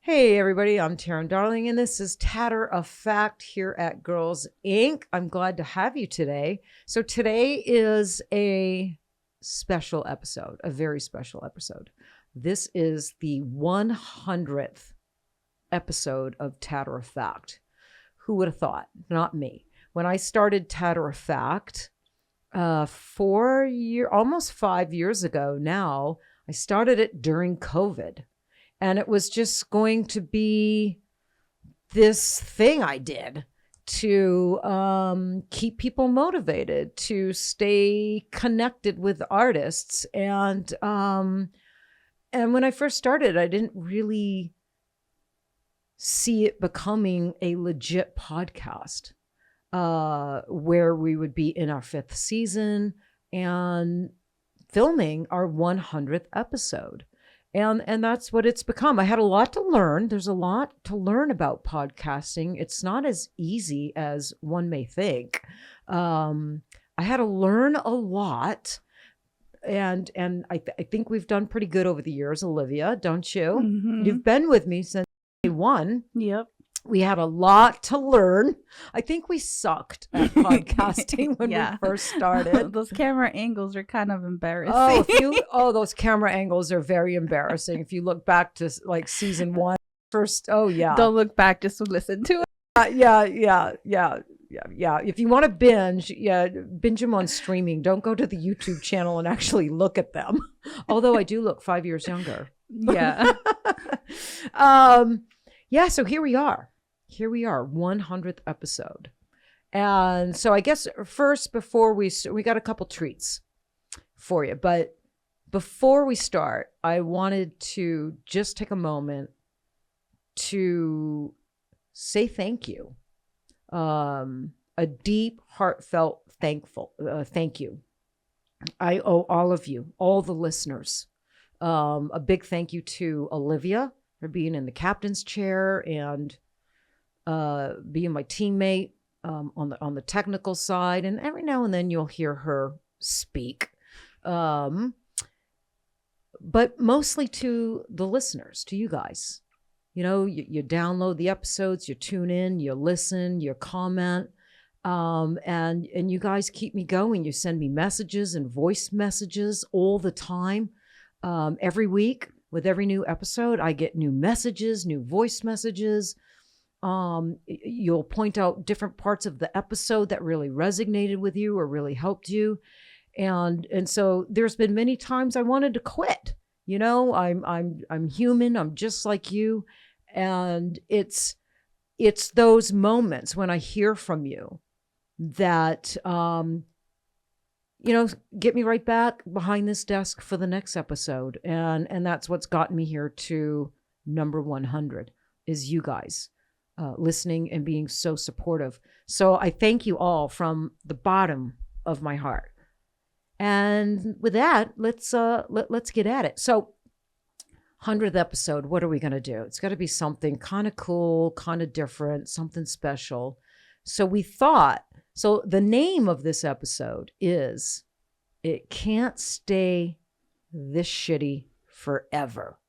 Hey everybody, I'm Taryn Darling, and this is Tatter-a-fact here at Girls Inc. I'm glad to have you today. So today is a special episode, a very special episode. This is the 100th episode of Tatter-a-fact. Who would have thought? Not me. When I started Tatter-a-fact almost 5 years ago now, I started it during COVID. And it was just going to be this thing I did to keep people motivated, to stay connected with artists. And when I first started, I didn't really see it becoming a legit podcast where we would be in our 5th season and filming our 100th episode. And that's what it's become. I had a lot to learn. There's a lot to learn about podcasting. It's not as easy as one may think. I had to learn a lot. And I think we've done pretty good over the years, Olivia, don't you? Mm-hmm. You've been with me since day one. Yep. We had a lot to learn. I think we sucked at podcasting when we first started. Those camera angles are kind of embarrassing. Those camera angles are very embarrassing. If you look back to like season 1, first, Don't look back, just listen to it. Yeah. If you want to binge them on streaming. Don't go to the YouTube channel and actually look at them. Although I do look 5 years younger. Yeah. So here we are. 100th episode. And so I guess first, before we got a couple treats for you. But before we start, I wanted to just take a moment to say thank you. A deep, heartfelt thank you. I owe all of you, all the listeners, a big thank you to Olivia for being in the captain's chair and being my teammate on the technical side. And every now and then you'll hear her speak. But mostly to the listeners, to you guys. You know, you download the episodes, you tune in, you listen, you comment. And you guys keep me going. You send me messages and voice messages all the time. Every week. With every new episode, I get new messages, new voice messages. You'll point out different parts of the episode that really resonated with you or really helped you. And so there's been many times I wanted to quit. You know, I'm human. I'm just like you. And it's those moments when I hear from you that get me right back behind this desk for the next episode. And that's what's gotten me here to number 100 is you guys listening and being so supportive. So I thank you all from the bottom of my heart. And with that, let's get at it. So 100th episode, what are we going to do? It's got to be something kind of cool, kind of different, something special. So we thought, so the name of this episode is It Can't Stay This Shitty Forever.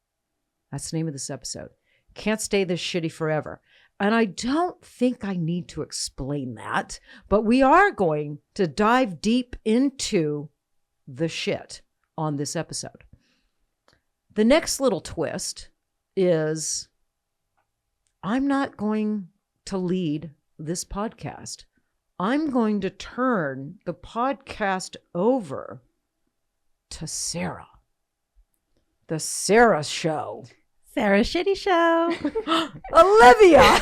That's the name of this episode. Can't Stay This Shitty Forever. And I don't think I need to explain that, but we are going to dive deep into the shit on this episode. The next little twist is I'm not going to lead this podcast. I'm going to turn the podcast over to Sarah. The Sarah Show. Sarah Shitty Show. Olivia!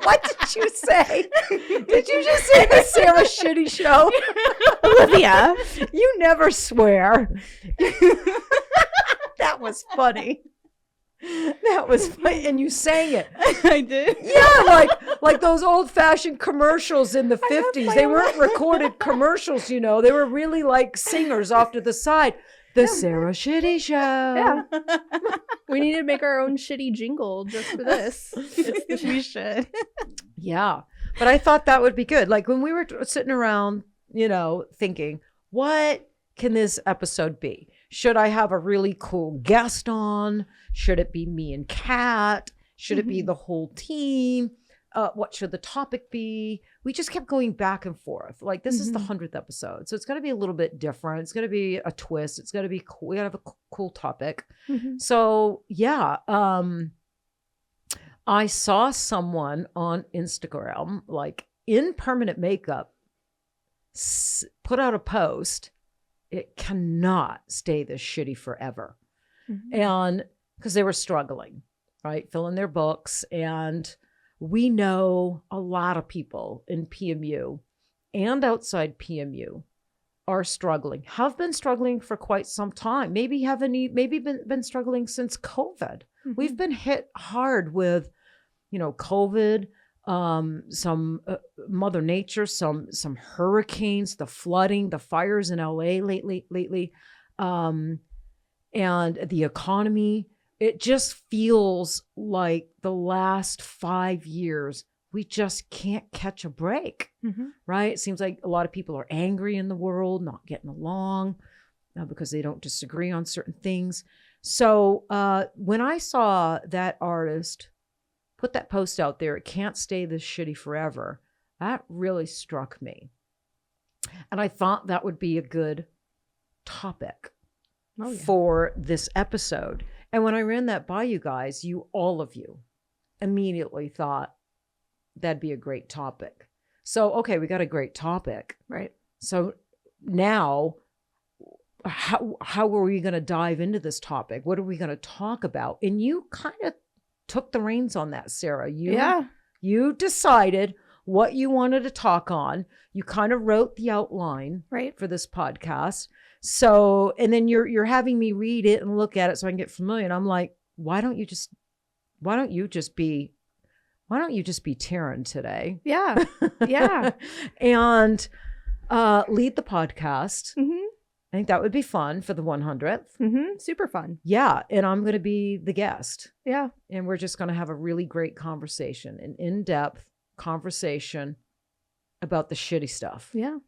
What did you say? Did you just say the Sarah Shitty Show? Olivia. You never swear. That was funny. That was funny. And you sang it. I did. Yeah, like those old-fashioned commercials in the 50s. They weren't recorded commercials, you know. They were really like singers off to the side. The Sarah Shitty Show. Yeah. We need to make our own shitty jingle just for this. We should. Yeah. But I thought that would be good. Like when we were sitting around, you know, thinking, what can this episode be? Should I have a really cool guest on? Should it be me and Kat? Should it be the whole team? What should the topic be? We just kept going back and forth. Like, this is the 100th episode. So it's going to be a little bit different. It's going to be a twist. It's going to be cool. We got to have a cool topic. So yeah, I saw someone on Instagram, like in permanent makeup, put out a post. It cannot stay this shitty forever. And because they were struggling, right? Filling their books. And we know a lot of people in PMU and outside PMU are struggling, have been struggling for quite some time. Maybe been struggling since COVID. We've been hit hard with, COVID, some Mother Nature, some hurricanes, the flooding, the fires in LA lately, and the economy. It just feels like the last 5 years, we just can't catch a break, right? It seems like a lot of people are angry in the world, not getting along because they don't disagree on certain things. So when I saw that artist put that post out there, it can't stay this shitty forever, that really struck me. And I thought that would be a good topic for this episode. And when I ran that by you guys, all of you immediately thought that'd be a great topic. So, okay, we got a great topic. Right. So now, how are we going to dive into this topic? What are we going to talk about? And you kind of took the reins on that, Sarah. You decided what you wanted to talk on. You kind of wrote the outline for this podcast. So, and then you're having me read it and look at it so I can get familiar. And I'm like, why don't you just be Taryn today? Yeah. Yeah. And lead the podcast. I think that would be fun for the 100th. Super fun. Yeah. And I'm going to be the guest. Yeah. And we're just going to have a really great conversation, an in-depth conversation about the shitty stuff. Yeah.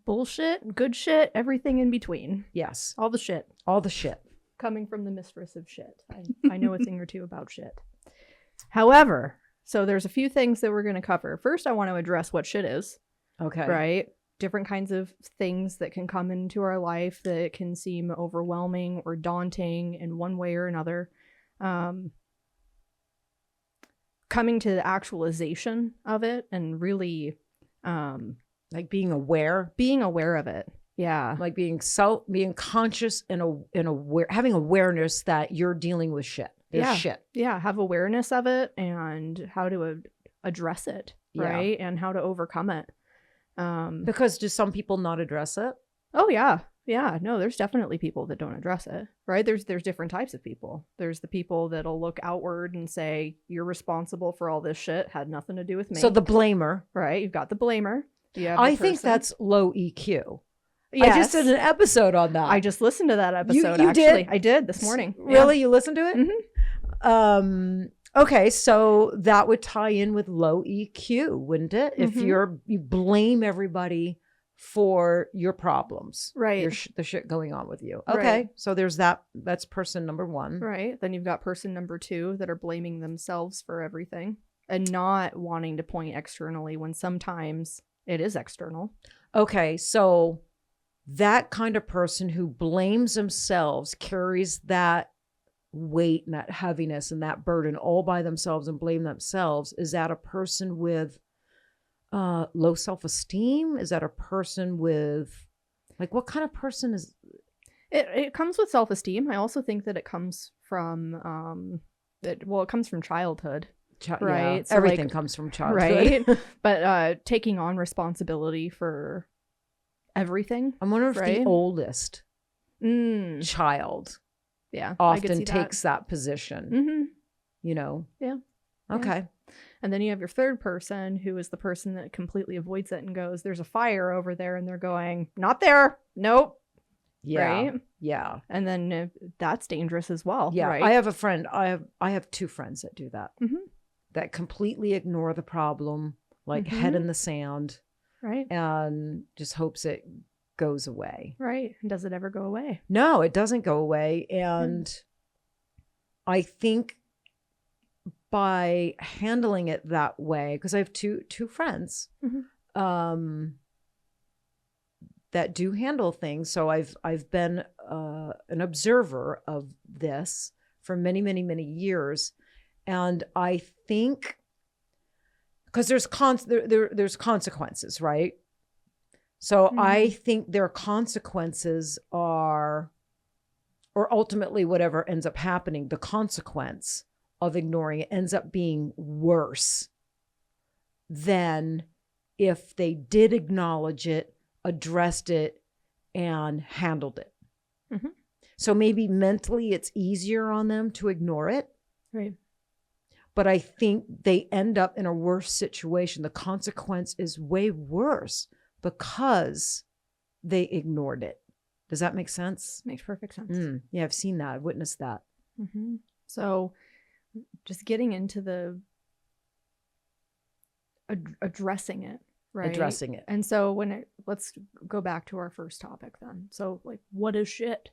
Bullshit, good shit, everything in between. Yes. All the shit. All the shit. Coming from the mistress of shit. I know a thing or two about shit. However, so there's a few things that we're going to cover. First, I want to address what shit is. Okay. Right? Different kinds of things that can come into our life that can seem overwhelming or daunting in one way or another. Coming to the actualization of it and really... like being aware of it. Yeah. Like being conscious and aware, having awareness that you're dealing with shit. There's shit. Yeah. Have awareness of it and how to address it. Right. And how to overcome it. Because do some people not address it? Oh yeah. Yeah. No, there's definitely people that don't address it. Right. There's different types of people. There's the people that'll look outward and say, you're responsible for all this shit. Had nothing to do with me. So the blamer. Right. You've got the blamer. I think that's low EQ. Yes. I just did an episode on that. I just listened to that episode. You actually. did? I did this morning. Really? You listened to it? Mm-hmm. Okay, so that would tie in with low EQ, wouldn't it? If you blame everybody for your problems, right? The shit going on with you. Okay, right. So there's that. That's person number one. Right. Then you've got person number two that are blaming themselves for everything and not wanting to point externally when sometimes it is external. Okay, so that kind of person who blames themselves carries that weight and that heaviness and that burden all by themselves and blame themselves. Is that a person with low self-esteem? Is that a person with, like, what kind of person is it? Comes with self-esteem. I also think that it comes from it comes from childhood. Right. Yeah. So everything comes from Right. childhood. But taking on responsibility for everything. I wonder if the oldest child often takes that position. You know? Yeah. Okay. Yeah. And then you have your third person who is the person that completely avoids it and goes, there's a fire over there. And they're going, not there. Nope. Yeah. Right. Yeah. And then that's dangerous as well. Yeah. Right? I have a friend. I have two friends that do that. That completely ignore the problem, like head in the sand. Right. And just hopes it goes away. Right. And does it ever go away? No, it doesn't go away. And I think by handling it that way, because I have two friends that do handle things. So I've been an observer of this for many, many, many years. And I think because there's consequences, right? So I think their consequences are, or ultimately whatever ends up happening, the consequence of ignoring it ends up being worse than if they did acknowledge it, addressed it, and handled it. So maybe mentally it's easier on them to ignore it. Right. But I think they end up in a worse situation. The consequence is way worse because they ignored it. Does that make sense? Makes perfect sense. Yeah, I've seen that. I've witnessed that. So just getting into the addressing it, right? Addressing it. And so let's go back to our first topic then. So like, what is shit,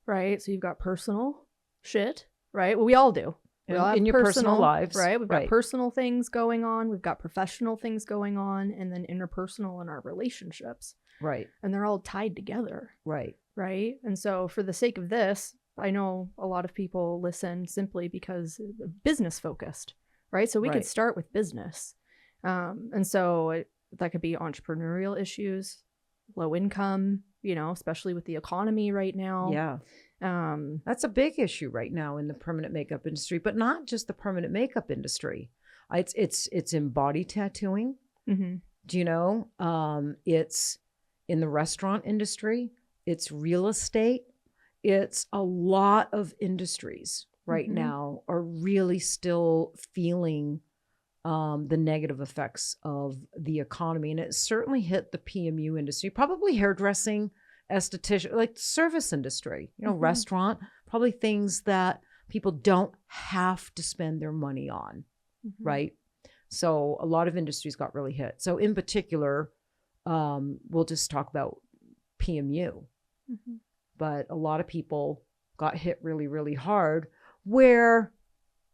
right? So you've got personal shit, right? Well, we all do. We all have in your personal lives. Right? We've got personal things going on. We've got professional things going on, and then interpersonal in our relationships. Right. And they're all tied together. Right. Right. And so for the sake of this, I know a lot of people listen simply because business focused, right? So we could start with business. And so that could be entrepreneurial issues, low income, especially with the economy right now. Yeah. That's a big issue right now in the permanent makeup industry, but not just the permanent makeup industry. It's in body tattooing. Do you know? It's in the restaurant industry. It's real estate. It's a lot of industries right now are really still feeling the negative effects of the economy. And it certainly hit the PMU industry, probably hairdressing, esthetician, like service industry, restaurant, probably things that people don't have to spend their money on, right? So a lot of industries got really hit. So in particular, we'll just talk about PMU. But a lot of people got hit really, really hard, where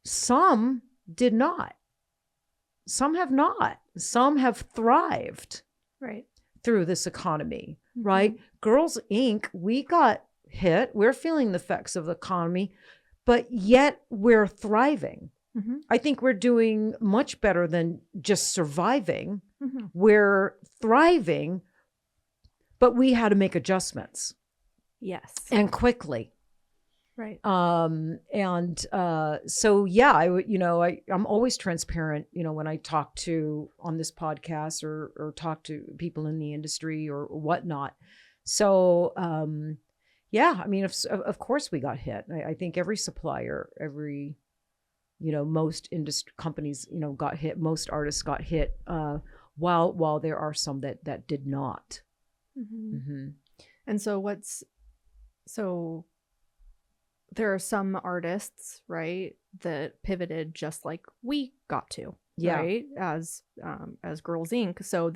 some did not. Some have not. Some have thrived through this economy, right? Girls Inc., we got hit. We're feeling the effects of the economy, but yet we're thriving. I think we're doing much better than just surviving. We're thriving, but we had to make adjustments. Yes. And quickly. Right. So yeah, I'm always transparent, when I talk to on this podcast or talk to people in the industry or whatnot. So, yeah, I mean, of course we got hit. I think every supplier, most industry companies, got hit. Most artists got hit, while there are some that did not. And so there are some artists, right, that pivoted just like we got to, right, as Girls Inc. So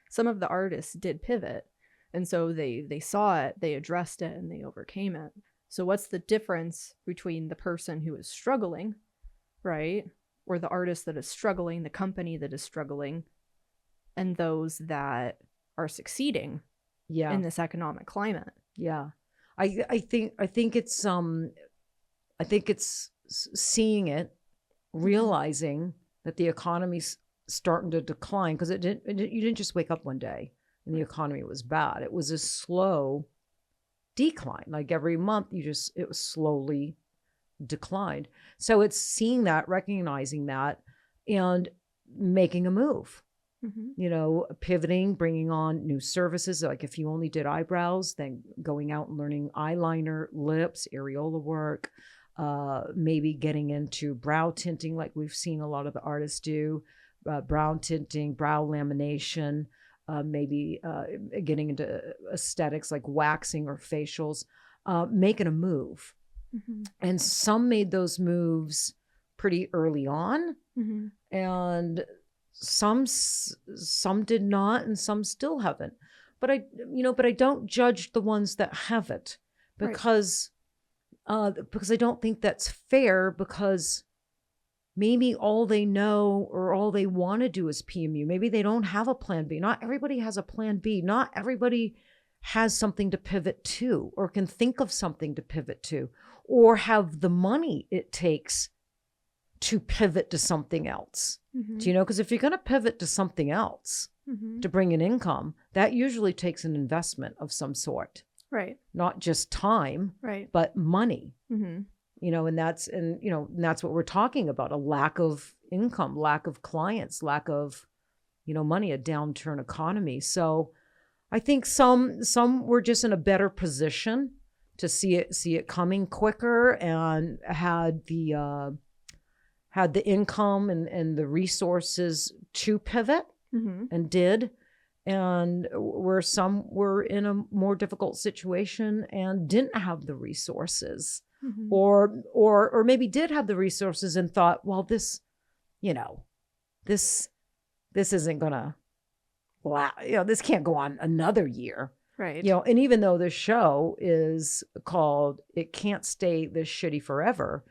some of the artists did pivot, and so they saw it, they addressed it, and they overcame it. So what's the difference between the person who is struggling, right, or the artist that is struggling, the company that is struggling, and those that are succeeding in this economic climate? Yeah. I think it's seeing it, realizing that the economy's starting to decline, because you didn't just wake up one day and the economy was bad. It was a slow decline. Like every month it was slowly declined. So it's seeing that, recognizing that, and making a move. Pivoting, bringing on new services. Like if you only did eyebrows, then going out and learning eyeliner, lips, areola work, maybe getting into brow tinting, like we've seen a lot of the artists do, brow tinting, brow lamination, maybe getting into aesthetics like waxing or facials, making a move. And some made those moves pretty early on, and some did not, and some still haven't. but I don't judge the ones that haven't, because I don't think that's fair, because maybe all they know or all they want to do is PMU. Maybe they don't have a plan B. Not everybody has a plan B. Not everybody has something to pivot to, or can think of something to pivot to, or have the money it takes to pivot to something else. Mm-hmm. Do you know? Because if you're going to pivot to something else Mm-hmm. to bring in income, that usually takes an investment of some sort, Right. not just time, Right. but money. Mm-hmm. And that's what we're talking about: a lack of income, lack of clients, lack of, money, a downturn economy. So I think some were just in a better position to see it coming quicker, and had the income and the resources to pivot, Mm-hmm. and did. And where some were in a more difficult situation and didn't have the resources, Mm-hmm. or maybe did have the resources and thought, well, this isn't gonna, this can't go on another year. Right. And even though the show is called "It Can't Stay This Shitty Forever,"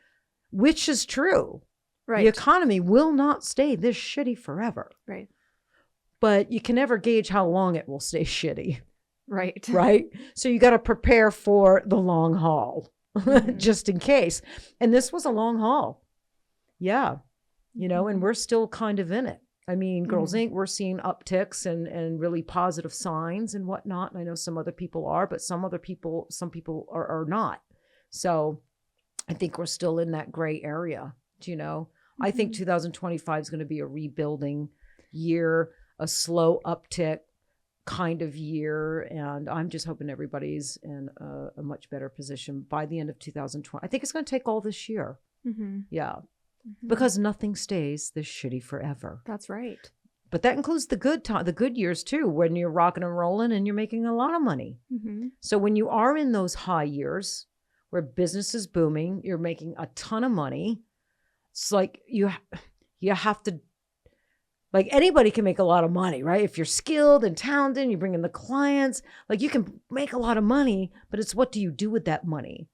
which is true. Right. The economy will not stay this shitty forever. Right. But you can never gauge how long it will stay shitty, Right. right? So you got to prepare for the long haul, Mhm. just in case. And this was a long haul. Yeah. And we're still kind of in it. I mean, Girls Inc., we're seeing upticks and really positive signs and whatnot. And I know some other people are, but some people are not. So I think we're still in that gray area. I think 2025 is going to be a rebuilding year, a slow uptick kind of year. And I'm just hoping everybody's in a much better position by the end of 2020. I think it's going to take all this year. Mm-hmm. Yeah. Mm-hmm. Because nothing stays this shitty forever. That's right. But that includes the good years too, when you're rocking and rolling and you're making a lot of money. Mm-hmm. So when you are in those high years where business is booming, you're making a ton of money. It's like you have to, like, anybody can make a lot of money, right? If you're skilled and talented and you bring in the clients, like, you can make a lot of money, but it's what do you do with that money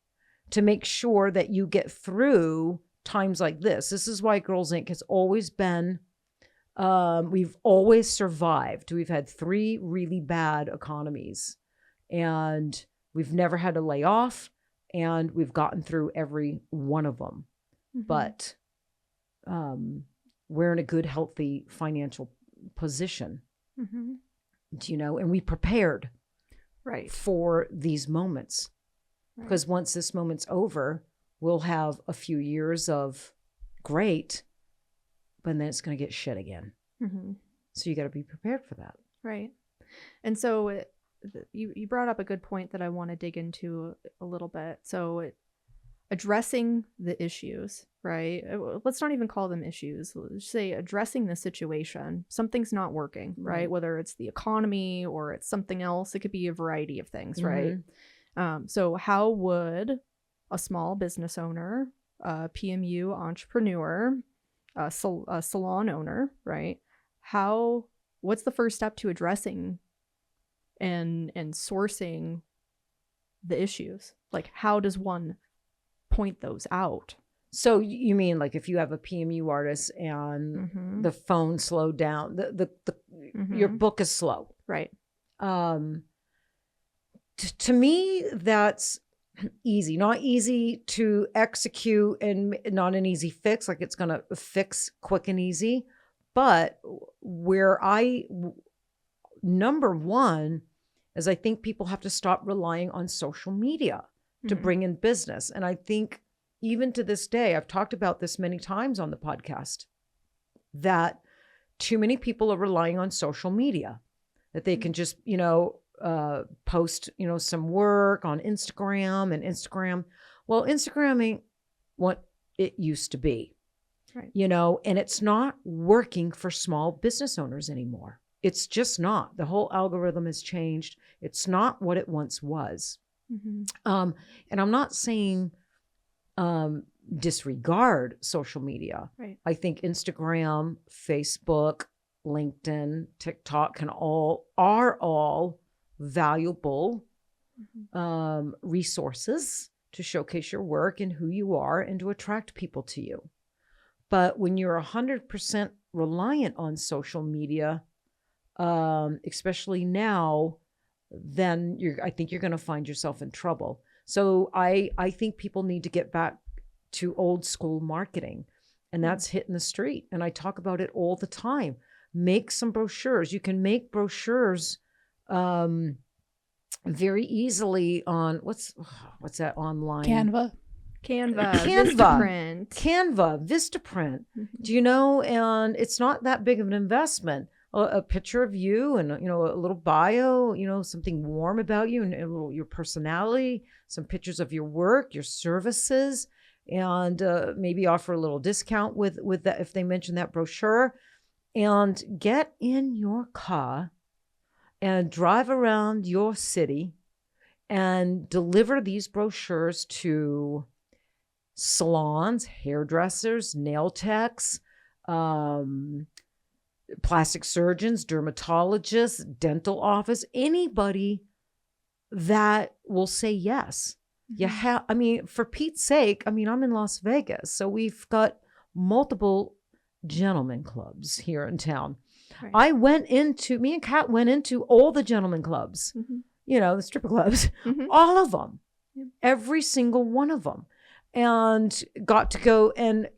to make sure that you get through times like this. This is why Girls Inc. has always been, we've always survived. We've had 3 really bad economies, and we've never had to lay off, and we've gotten through every one of them. Mm-hmm. But we're in a good, healthy financial position, Mm-hmm. and we prepared Right. for these moments. Right. Because once this moment's over, we'll have a few years of great, but then it's going to get shit again. Mm-hmm. So you got to be prepared for that. Right. And so you brought up a good point that I want to dig into a little bit. So addressing the issues, right? Let's not even call them issues. Let's say addressing the situation. Something's not working, right? Whether it's the economy or it's something else, it could be a variety of things, right? So how would a small business owner, a PMU entrepreneur, a salon owner, right? What's the first step to addressing and sourcing the issues? Like, how does one point those out? So you mean, like, if you have a PMU artist and the phone slowed down, your book is slow, right? To me, that's easy. Not easy to execute and not an easy fix. Like, it's going to fix quick and easy. But number one is, I think people have to stop relying on social media to bring in business. And I think even to this day, I've talked about this many times on the podcast, that too many people are relying on social media, that they can just, post, some work on Instagram and Instagram. Well, Instagram ain't what it used to be, right? And it's not working for small business owners anymore. It's just not. The whole algorithm has changed. It's not what it once was. And I'm not saying disregard social media. Right. I think Instagram, Facebook, LinkedIn, TikTok are all valuable resources to showcase your work and who you are and to attract people to you. But when you're 100% reliant on social media, especially now, then I think you're going to find yourself in trouble. So I think people need to get back to old school marketing, and that's hitting the street. And I talk about it all the time. Make some brochures. You can make brochures very easily on what's that online? Canva, Vistaprint. Do you know? And it's not that big of an investment. A picture of you and, you know, a little bio, you know, something warm about you and a little your personality, some pictures of your work, your services, and maybe offer a little discount with that if they mention that brochure. And get in your car and drive around your city and deliver these brochures to salons, hairdressers, nail techs, plastic surgeons, dermatologists, dental office, anybody that will say yes. You have, I mean, for Pete's sake, I mean, I'm in Las Vegas, so we've got multiple gentlemen clubs here in town. Right. Me and Kat went into all the gentlemen clubs, you know, the stripper clubs, all of them, every single one of them, and got to go and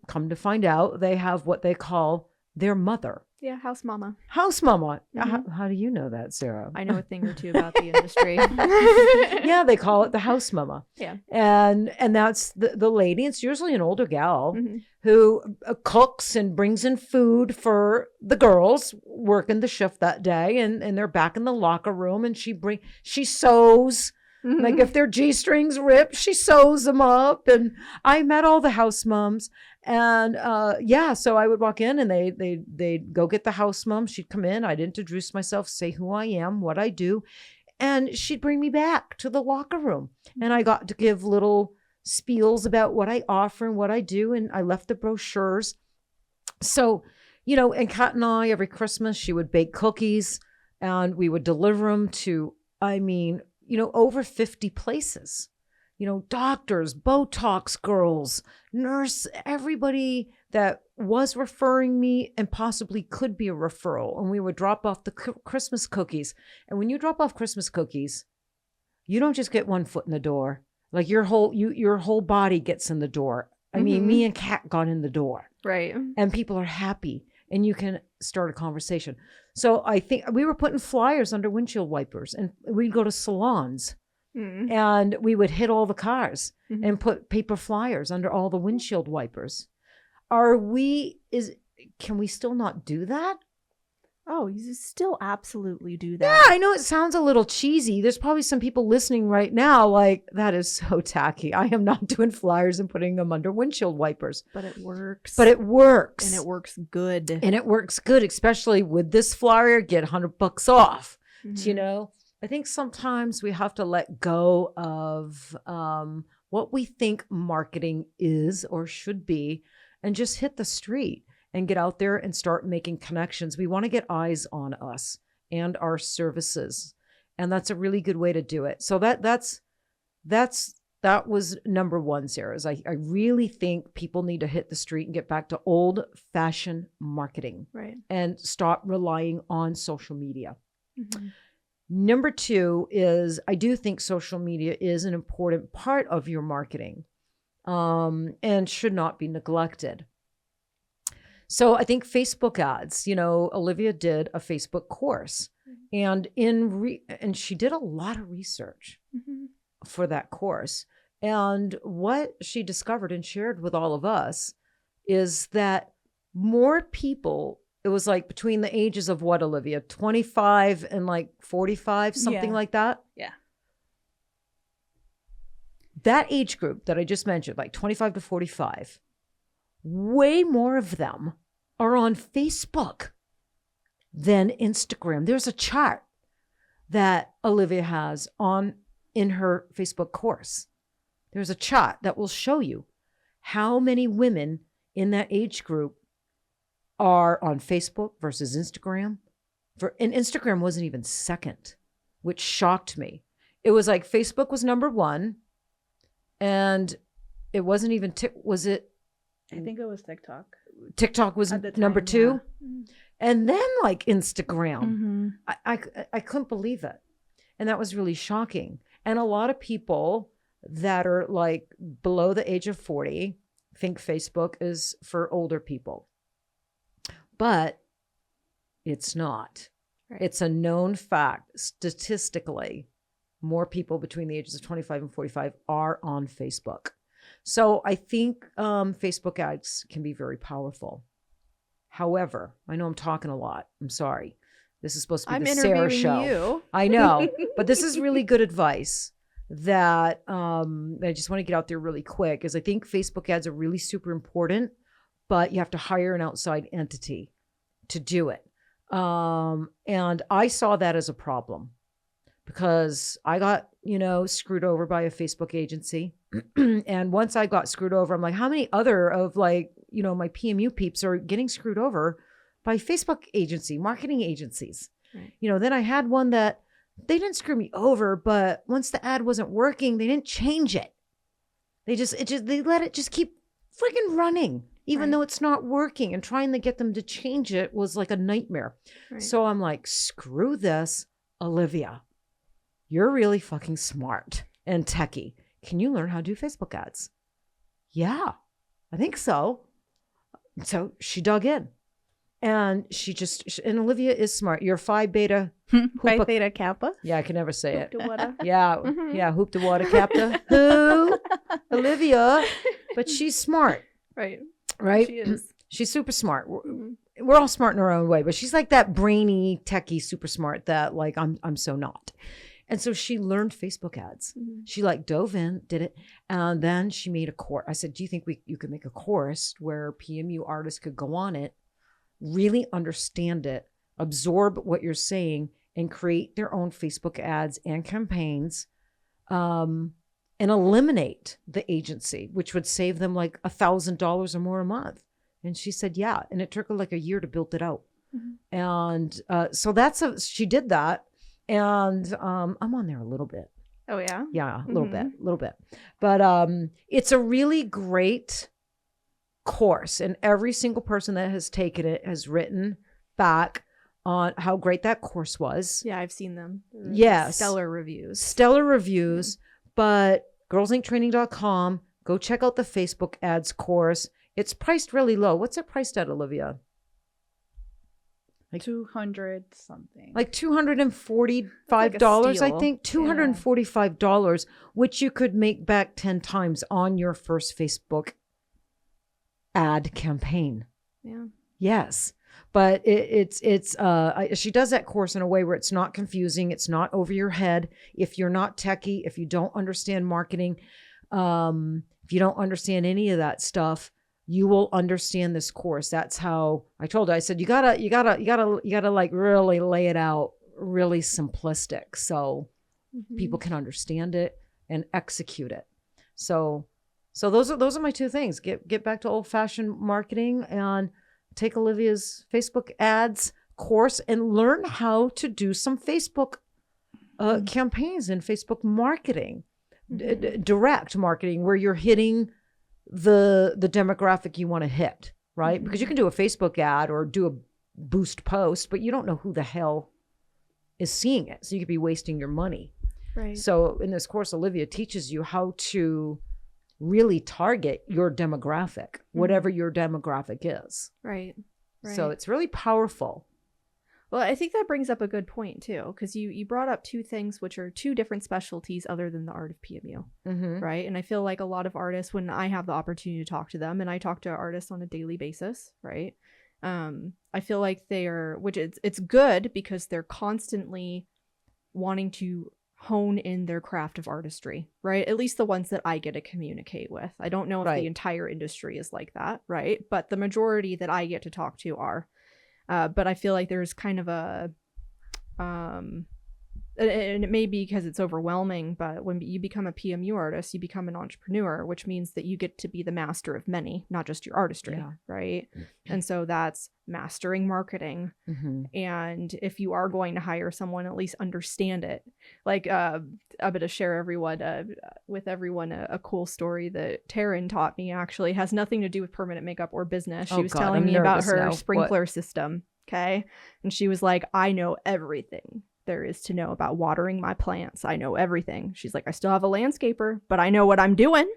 come to find out they have what they call their mother. Yeah, house mama. House mama. How do you know that, Sarah? I know a thing or two about the industry. Yeah, they call it the house mama. Yeah. And that's the lady. It's usually an older gal who cooks and brings in food for the girls working the shift that day. And they're back in the locker room and she sews. Like if their G-strings rip, she sews them up. And I met all the house moms. And so I would walk in and they'd go get the house mom. She'd come in. I'd introduce myself, say who I am, what I do. And she'd bring me back to the locker room. And I got to give little spiels about what I offer and what I do. And I left the brochures. So, you know, and Kat and I, every Christmas, she would bake cookies and we would deliver them to, over 50 places. You know, doctors, Botox girls, nurse, everybody that was referring me and possibly could be a referral. And we would drop off the Christmas cookies. And when you drop off Christmas cookies, you don't just get one foot in the door. Like your whole body gets in the door. I mean, me and Kat got in the door. Right. And people are happy and you can start a conversation. So I think we were putting flyers under windshield wipers and we'd go to salons. And we would hit all the cars and put paper flyers under all the windshield wipers. Can we still not do that? Oh, you still absolutely do that. Yeah, I know it sounds a little cheesy. There's probably some people listening right now like, that is so tacky. I am not doing flyers and putting them under windshield wipers. But it works. And it works good. Especially with this flyer, get $100 off. You know? I think sometimes we have to let go of what we think marketing is or should be and just hit the street and get out there and start making connections. We want to get eyes on us and our services. And that's a really good way to do it. So that was number one, Sarah. I really think people need to hit the street and get back to old fashioned marketing. Right. And stop relying on social media. Number two is I do think social media is an important part of your marketing and should not be neglected. So I think Facebook ads, you know, Olivia did a Facebook course and and she did a lot of research for that course. And what she discovered and shared with all of us is that more people, it was like between the ages of what, Olivia? 25 and like 45, something like that? Yeah. That age group that I just mentioned, like 25 to 45, way more of them are on Facebook than Instagram. There's a chart that Olivia has in her Facebook course. There's a chart that will show you how many women in that age group are on Facebook versus Instagram. And Instagram wasn't even second. which shocked me. It was like Facebook was number one, and it wasn't even, was it? I think it was TikTok. TikTok was At the time, number two. yeah. And then like Instagram. Mm-hmm. I couldn't believe it. And that was really shocking. And a lot of people that are like below the age of 40 think Facebook is for older people. But it's not. Right. It's a known fact. Statistically, more people between the ages of 25 and 45 are on Facebook. So I think Facebook ads can be very powerful. However, I know I'm talking a lot. I'm sorry. This is supposed to be the Sarah show. You. I know, but this is really good advice that I just want to get out there really quick, is I think Facebook ads are really super important, but you have to hire an outside entity to do it. And I saw that as a problem because I got, screwed over by a Facebook agency. And once I got screwed over, I'm like, how many other of like, my PMU peeps are getting screwed over by Facebook marketing agencies? Right. Then I had one that they didn't screw me over, but once the ad wasn't working, they didn't change it. They let it just keep freaking running, even Right. though it's not working, and trying to get them to change it was like a nightmare. Right. So I'm like, screw this, Olivia. You're really fucking smart and techie. Can you learn how to do Facebook ads? Yeah, I think so. So she dug in, and and Olivia is smart. You're Phi Beta. Phi Theta Kappa. Yeah, I can never say it. Hoop-de-wada. Yeah, Mhm. yeah, hoop de water capta. Who? Olivia. But she's smart, Right. right? She is. She's super smart. Mhm. We're all smart in our own way, but she's like that brainy, techie, super smart that like I'm so not. And so she learned Facebook ads. Mhm. She like dove in, did it, and then she made a course. I said, do you think you could make a course where PMU artists could go on it, really understand it, absorb what you're saying, and create their own Facebook ads and campaigns, and eliminate the agency, which would save them like $1,000 or more a month? And she said, yeah. And it took her like a year to build it out. Mhm. And so she did that. And I'm on there a little bit. Oh yeah. Yeah, a little bit. But it's a really great course. And every single person that has taken it has written back on how great that course was. Yeah, I've seen them. They're Yes. Stellar reviews. Stellar reviews. But girlsinc.training.com, go check out the Facebook ads course. It's priced really low. What's it priced at, Olivia? Like 200 something. Like $245, I steal. think. $245, which you could make back 10 times on your first Facebook ad campaign. Yeah. Yes. But she does that course in a way where it's not confusing. It's not over your head. If you're not techie, if you don't understand marketing, if you don't understand any of that stuff, you will understand this course. That's how I told her. I said, you gotta like really lay it out really simplistic so people can understand it and execute it. So those are my two things. Get back to old fashioned marketing and take Olivia's Facebook ads course and learn how to do some Facebook campaigns and Facebook marketing, direct marketing, where you're hitting the demographic you want to hit, right? Because you can do a Facebook ad or do a boost post, but you don't know who the hell is seeing it. So you could be wasting your money. Right. So in this course, Olivia teaches you how to really target your demographic, whatever your demographic is. Right. Right. So it's really powerful. Well, I think that brings up a good point too, because you brought up two things which are two different specialties other than the art of PMU, right? And I feel like a lot of artists, when I have the opportunity to talk to them, and I talk to artists on a daily basis, right? I feel like it's good because they're constantly wanting to hone in their craft of artistry, right? At least the ones that I get to communicate with. I don't know if the entire industry is like that, right? But the majority that I get to talk to are. But I feel like there's kind of a and it may be because it's overwhelming, but when you become a PMU artist, you become an entrepreneur, which means that you get to be the master of many, not just your artistry, right? And so that's mastering marketing. And if you are going to hire someone, at least understand it. Like, I'm going to share with everyone a cool story that Taryn taught me. Actually has nothing to do with permanent makeup or business. She was telling me about her sprinkler system. Okay. And she was like, I know everything there is to know about watering my plants. I know everything. She's like, I still have a landscaper, but I know what I'm doing.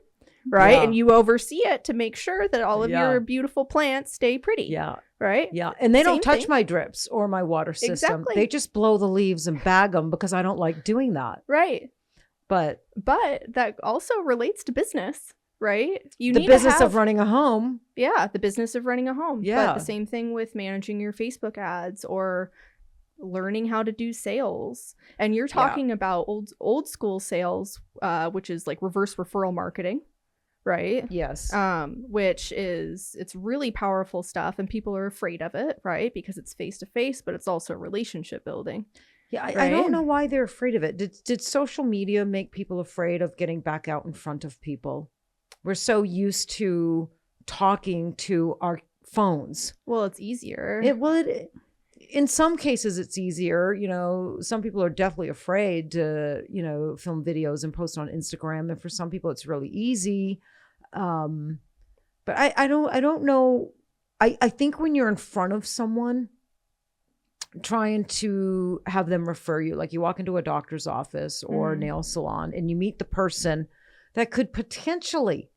Right. And you oversee it to make sure that all of your beautiful plants stay pretty. Yeah. Right. Yeah. And they don't touch my drips or my water system. Exactly. They just blow the leaves and bag them because I don't like doing that. Right. But that also relates to business. Right. You need the business of running a home. Yeah. The business of running a home. Yeah. But the same thing with managing your Facebook ads or learning how to do sales. And you're talking about old school sales, which is like reverse referral marketing, right? Yes. Which is, it's really powerful stuff, and people are afraid of it, right? Because it's face to face, but it's also relationship building. Yeah, I don't know why they're afraid of it. Did social media make people afraid of getting back out in front of people? We're so used to talking to our phones. Well, it's easier. In some cases, it's easier. You know, some people are definitely afraid to, film videos and post on Instagram. And for some people, it's really easy. But I don't know. I think when you're in front of someone, trying to have them refer you, like you walk into a doctor's office or a nail salon and you meet the person that could potentially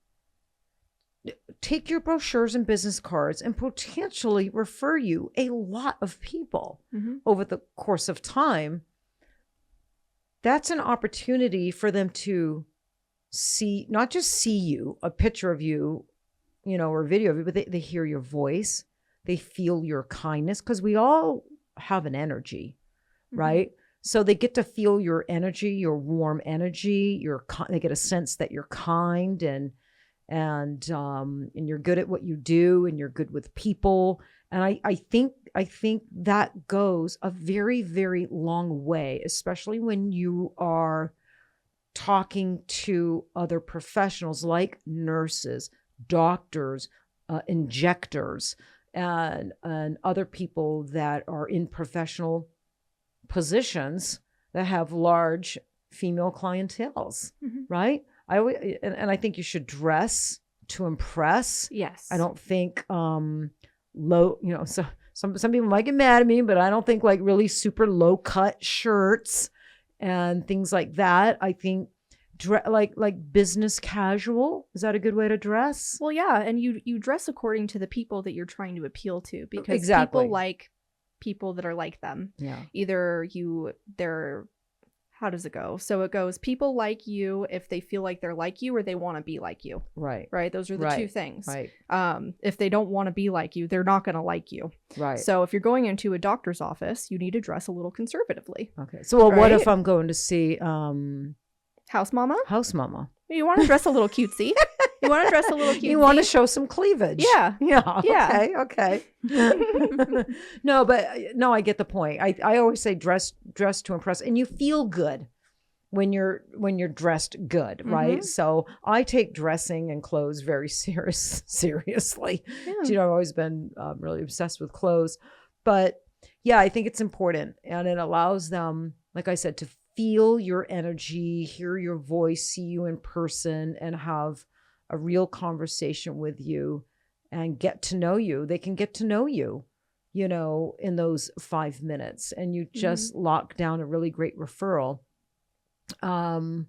take your brochures and business cards and potentially refer you a lot of people over the course of time. That's an opportunity for them to see, not just see you, a picture of you, or a video of you, but they hear your voice. They feel your kindness, because we all have an energy, right? So they get to feel your energy, your warm energy. They get a sense that you're kind and you're good at what you do, and you're good with people. And I think that goes a very, very long way, especially when you are talking to other professionals like nurses, doctors, injectors, and other people that are in professional positions that have large female clienteles, right? I think you should dress to impress. Yes. I don't think low, so some people might get mad at me, but I don't think like really super low cut shirts and things like that. I think like business casual, is that a good way to dress? Well, yeah, and you dress according to the people that you're trying to appeal to, because people like people that are like them. Yeah. Either they're how does it go? So it goes, people like you if they feel like they're like you, or they want to be like you. Right. Right. Those are the two things. Right. If they don't want to be like you, they're not going to like you. Right. So if you're going into a doctor's office, you need to dress a little conservatively. Okay. So what if I'm going to see House Mama? House Mama. You want to dress a little cutesy. You want to dress a little cutesy. You want to show some cleavage. Yeah. Yeah. Okay. No, I get the point. I always say dress to impress, and you feel good when you're dressed good, right? So I take dressing and clothes very seriously. Yeah. I've always been really obsessed with clothes, but yeah, I think it's important, and it allows them, like I said, to feel your energy, hear your voice, see you in person, and have a real conversation with you and get to know you. They can get to know you, in those 5 minutes, and you just lock down a really great referral. 100%.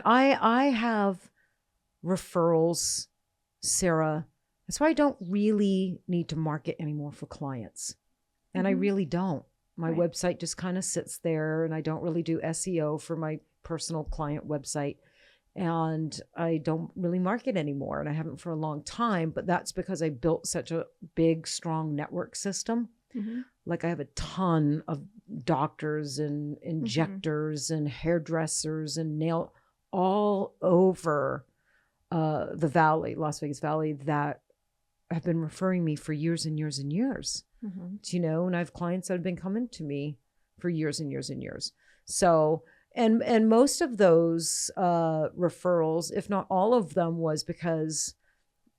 I have referrals, Sarah. That's why I don't really need to market anymore for clients. And I really don't. My website just kind of sits there, and I don't really do SEO for my personal client website. And I don't really market anymore, and I haven't for a long time, but that's because I built such a big, strong network system. Like I have a ton of doctors and injectors and hairdressers and nail all over the valley, Las Vegas Valley, that have been referring me for years and years and years. And I have clients that have been coming to me for years and years and years. So, and most of those referrals, if not all of them, was because,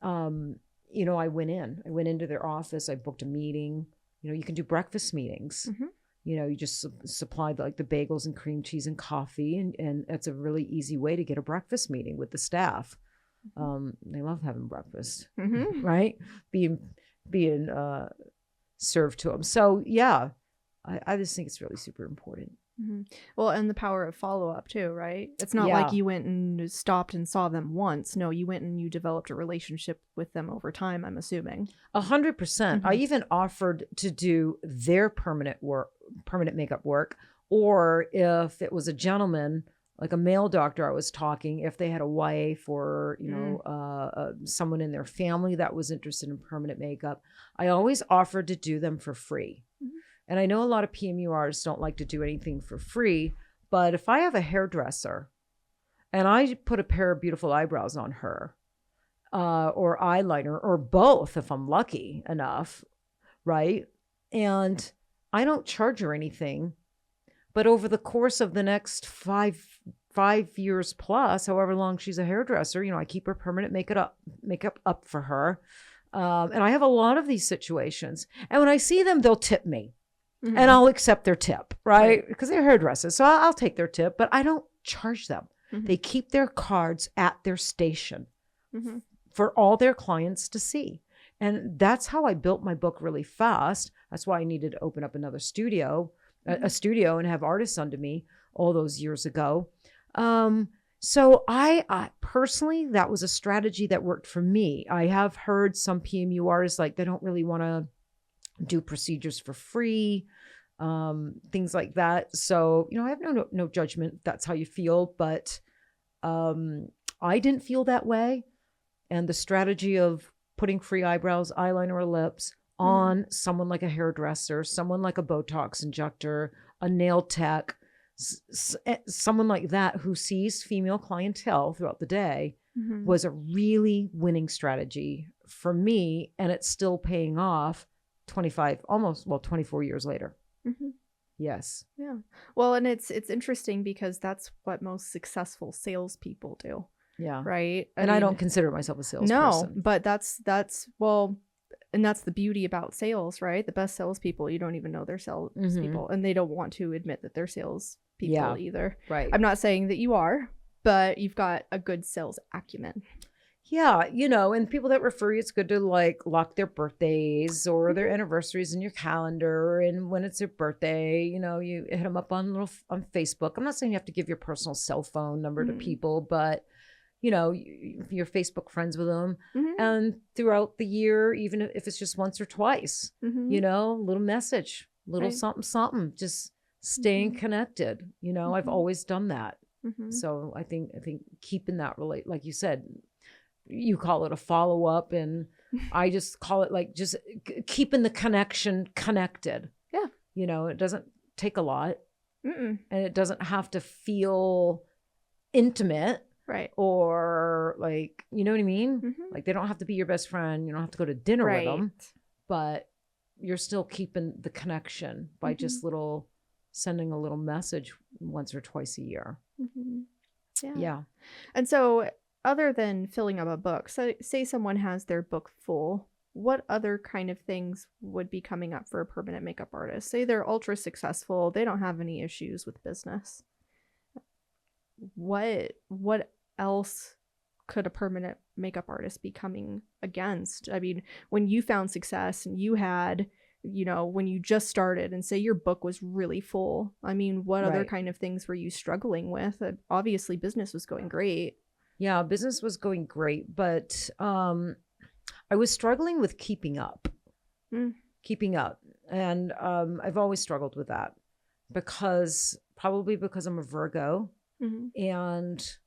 I went into their office, I booked a meeting. You can do breakfast meetings. Mm-hmm. You just supply like the bagels and cream cheese and coffee. And that's a really easy way to get a breakfast meeting with the staff. They love having breakfast, Mm-hmm. right? Being served to them. So yeah, I just think it's really super important. Mm-hmm. Well, and the power of follow-up too, right? It's not like you went and stopped and saw them once. No, you went and you developed a relationship with them over time, I'm assuming. 100%. Mm-hmm. I even offered to do their permanent makeup work. Or if it was a gentleman, like a male doctor I was talking, if they had a wife or, someone in their family that was interested in permanent makeup, I always offered to do them for free. Mm-hmm. And I know a lot of PMU artists don't like to do anything for free, but if I have a hairdresser and I put a pair of beautiful eyebrows on her, or eyeliner, or both if I'm lucky enough, right? And I don't charge her anything, but over the course of the next five years plus, however long she's a hairdresser, I keep her permanent makeup up for her. And I have a lot of these situations. And when I see them, they'll tip me. Mm-hmm. And I'll accept their tip, right? Because they're hairdressers. So I'll take their tip, but I don't charge them. Mm-hmm. They keep their cards at their station mm-hmm. for all their clients to see. And that's how I built my book really fast. That's why I needed to open up another studio, mm-hmm. a studio, and have artists under me all those years ago. So I personally, that was a strategy that worked for me. I have heard some PMU artists, like, they don't really want to do procedures for free, things like that. So, I have no judgment if that's how you feel, but I didn't feel that way. And the strategy of putting free eyebrows, eyeliner, or lips on someone like a hairdresser, someone like a Botox injector, a nail tech, someone like that who sees female clientele throughout the day mm-hmm. was a really winning strategy for me. And it's still paying off 24 years later. Mm-hmm. Yes. Yeah. Well, and it's interesting because that's what most successful salespeople do. Yeah. Right. I don't consider myself a salesperson. No, but that's and that's the beauty about sales, right? The best salespeople, you don't even know they're salespeople, mm-hmm. and they don't want to admit that they're salespeople either. Right. I'm not saying that you are, but you've got a good sales acumen. Yeah, and people that refer you, it's good to lock their birthdays or their anniversaries in your calendar. And when it's their birthday, you hit them up on Facebook. I'm not saying you have to give your personal cell phone number to people, but you're Facebook friends with them. Mm-hmm. And throughout the year, even if it's just once or twice, mm-hmm. Little message, little something, just staying mm-hmm. connected. Mm-hmm. I've always done that. Mm-hmm. So I think keeping that like you said, you call it a follow-up, and I just call it just keeping the connection connected. Yeah. It doesn't take a lot. Mm-mm. And it doesn't have to feel intimate. Right. Or you know what I mean? Mm-hmm. They don't have to be your best friend. You don't have to go to dinner with them, but you're still keeping the connection by mm-hmm. just sending a little message once or twice a year. Mm-hmm. Yeah. Yeah. And so, other than filling up a book, so say someone has their book full, what other kind of things would be coming up for a permanent makeup artist? Say they're ultra successful, they don't have any issues with business. What else could a permanent makeup artist be coming against? I mean, when you found success and you had, when you just started and say your book was really full, I mean, what other kind of things were you struggling with? Obviously, business was going great. Yeah, business was going great, but I was struggling with keeping up. And I've always struggled with that probably because I'm a Virgo. Mm-hmm. And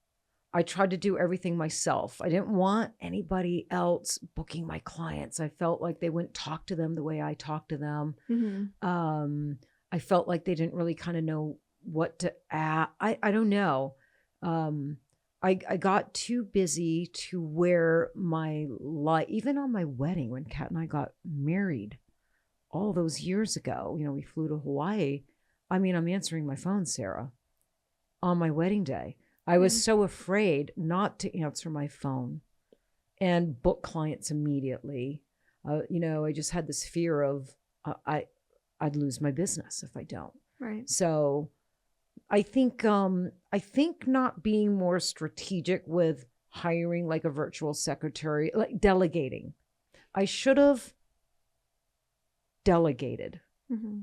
I tried to do everything myself. I didn't want anybody else booking my clients. I felt like they wouldn't talk to them the way I talk to them. Mm-hmm. I felt like they didn't really kind of know what to add. I don't know. I got too busy to where my life, even on my wedding, when Kat and I got married all those years ago, we flew to Hawaii. I mean, I'm answering my phone, Sarah, on my wedding day. I was so afraid not to answer my phone and book clients immediately. I just had this fear of I'd lose my business if I don't. Right. So I think not being more strategic with hiring like a virtual secretary, like delegating. I should have delegated. Mm-hmm.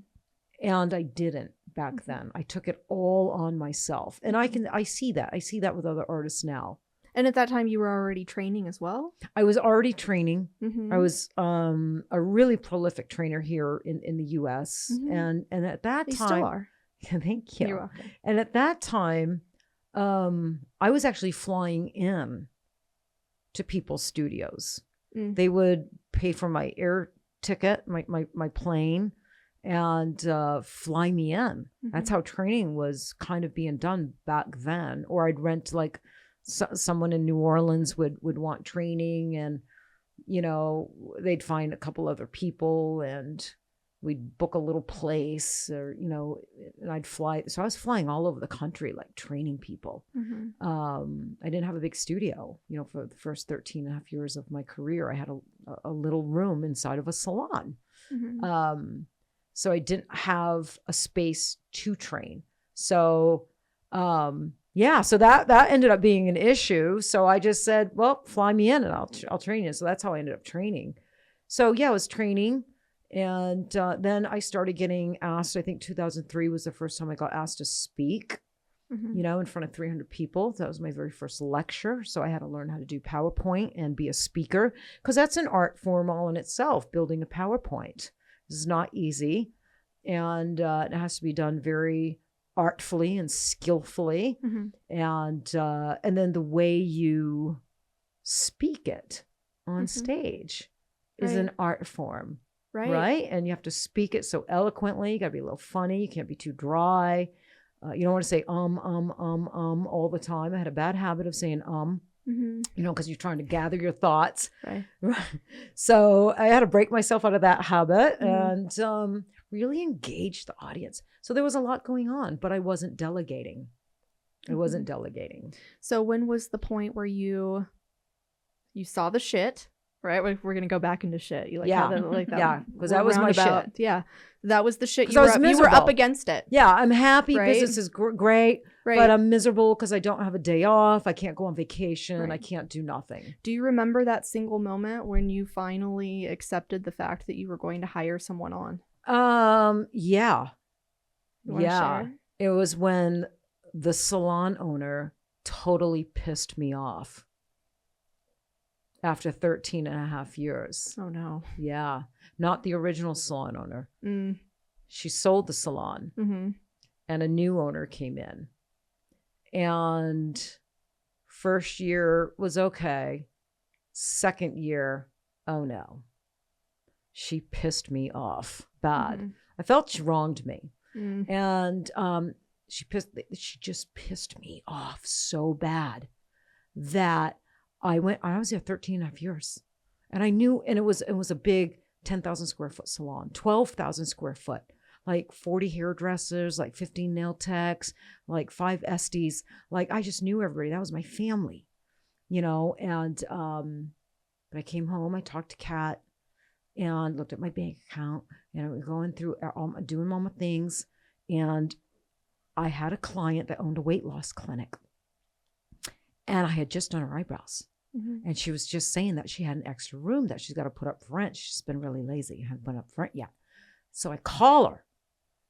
And I didn't back then. I took it all on myself. And I see that with other artists now. And at that time you were already training as well? I was already training. Mm-hmm. I was a really prolific trainer here in the US. Mm-hmm. And at that You time, still are. thank you. You're welcome. And at that time, I was actually flying in to people's studios. Mm. They would pay for my air ticket, my plane, and fly me in. Mm-hmm. That's how training was kind of being done back then. Or I'd rent like someone in New Orleans would want training, and they'd find a couple other people, and we'd book a little place, or and I'd fly. So I was flying all over the country, like training people. Mm-hmm. I didn't have a big studio. For the first 13 and a half years of my career, I had a little room inside of a salon. Mm-hmm. So I didn't have a space to train. So, so that ended up being an issue. So I just said, well, fly me in and I'll train you. So that's how I ended up training. So I was training. And then I started getting asked, I think 2003 was the first time I got asked to speak, Mm-hmm. in front of 300 people. That was my very first lecture. So I had to learn how to do PowerPoint and be a speaker, because that's an art form all in itself, building a PowerPoint. It's not easy, and it has to be done very artfully and skillfully, Mm-hmm. and then the way you speak it on Mhm. stage is Right. an art form, Right. right? And you have to speak it so eloquently. You got to be a little funny. You can't be too dry. You don't want to say all the time. I had a bad habit of saying Mm-hmm. because you're trying to gather your thoughts. Right. So I had to break myself out of that habit Mhm. and really engage the audience. So there was a lot going on, but I wasn't delegating. I wasn't delegating. So when was the point where you saw the shit, right? We're going to go back into shit. You Yeah. had that, that. Yeah, 'cause that was my roundabout- shit. Yeah. That was the shit. 'Cause You I were, was you were miserable. up against it. Yeah, I'm happy. Right? Business is great, Right. but I'm miserable because I don't have a day off. I can't go on vacation. I Right. can't do nothing. Do you remember that single moment when you finally accepted the fact that you were going to hire someone on? Yeah. You wanna Yeah. share? It was when the salon owner totally pissed me off after 13 and a half years. Oh no. Yeah. Not the original salon owner. Mm. She sold the salon Mm-hmm. and a new owner came in. And first year was okay. Second year, oh no. She pissed me off bad. Mhm. I felt she wronged me. Mm. And she just pissed me off so bad that I was there 13 and a half years. And I knew, and it was a big 10,000 square foot salon, 12,000 square foot, like 40 hairdressers, like 15 nail techs, like 5 Esties. Like I just knew everybody. That was my family, and but I came home, I talked to Kat and looked at my bank account, and I was going through doing all my things. And I had a client that owned a weight loss clinic, and I had just done her eyebrows. Mm-hmm. And she was just saying that she had an extra room that she's got to put up for rent. She's been really lazy. Hasn't put up for rent yet. So I call her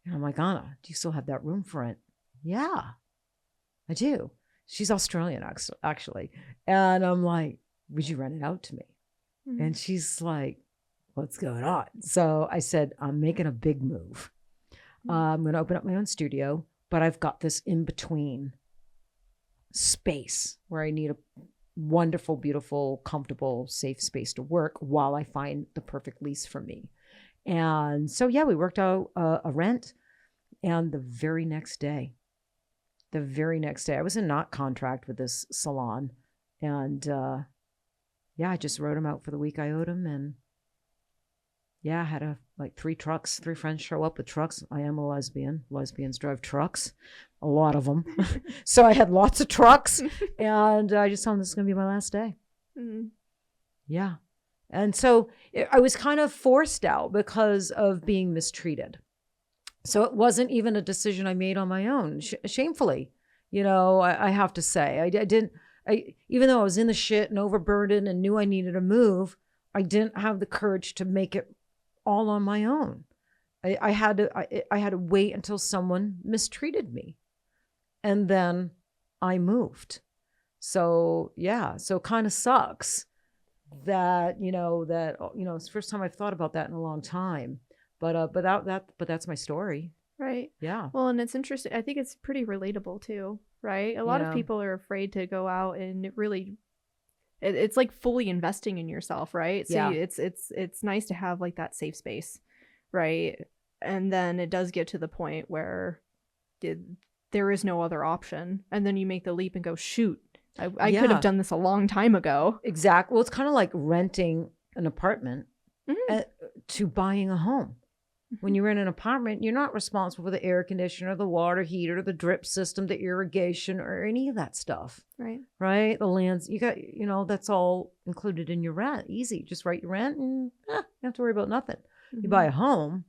and I'm like, Anna, do you still have that room for rent? Yeah, I do. She's Australian actually. And I'm like, would you rent it out to me? Mm-hmm. And she's like, what's going on? So I said, I'm making a big move. I'm going to open up my own studio, but I've got this in between space where I need a wonderful, beautiful, comfortable, safe space to work while I find the perfect lease for me. And so, we worked out a rent. And the very next day, I was in not contract with this salon. And I just wrote him out for the week I owed him. And Yeah, I had like 3 friends show up with trucks. I am a lesbian. Lesbians drive trucks, a lot of them. So I had lots of trucks, and I just told them this is going to be my last day. Mm. Yeah. And so I was kind of forced out because of being mistreated. So it wasn't even a decision I made on my own, shamefully. I have to say, even though I was in the shit and overburdened and knew I needed to move, I didn't have the courage to make it all on my own. I had to wait until someone mistreated me, and then I moved. So yeah, so it kind of sucks that it's the first time I've thought about that in a long time. But that's my story. Right. Yeah. Well, and it's interesting. I think it's pretty relatable too, right? A lot of people are afraid to go out and really. It's like fully investing in yourself, right? So it's nice to have like that safe space, right? And then it does get to the point where there is no other option, and then you make the leap and go, shoot, I could have done this a long time ago. Exactly. Well, it's kind of like renting an apartment to buying a home. When you're in an apartment, you're not responsible for the air conditioner, the water heater, the drip system, the irrigation, or any of that stuff. Right. Right. The lands, you got, that's all included in your rent. Easy. Just write your rent and you don't have to worry about nothing. You buy a home,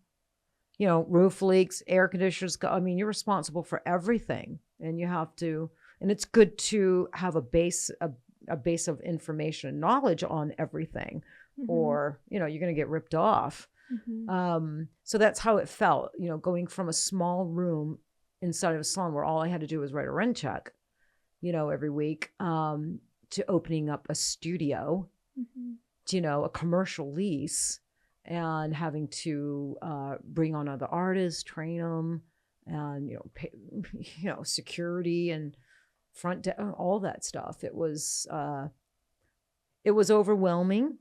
roof leaks, air conditioners. You're responsible for everything, and you have to, and it's good to have a base of information and knowledge on everything, or, you're going to get ripped off. So that's how it felt, going from a small room inside of a salon where all I had to do was write a rent check, every week, to opening up a studio, to, a commercial lease, and having to bring on other artists, train them, and, pay, security and all that stuff. It was overwhelming.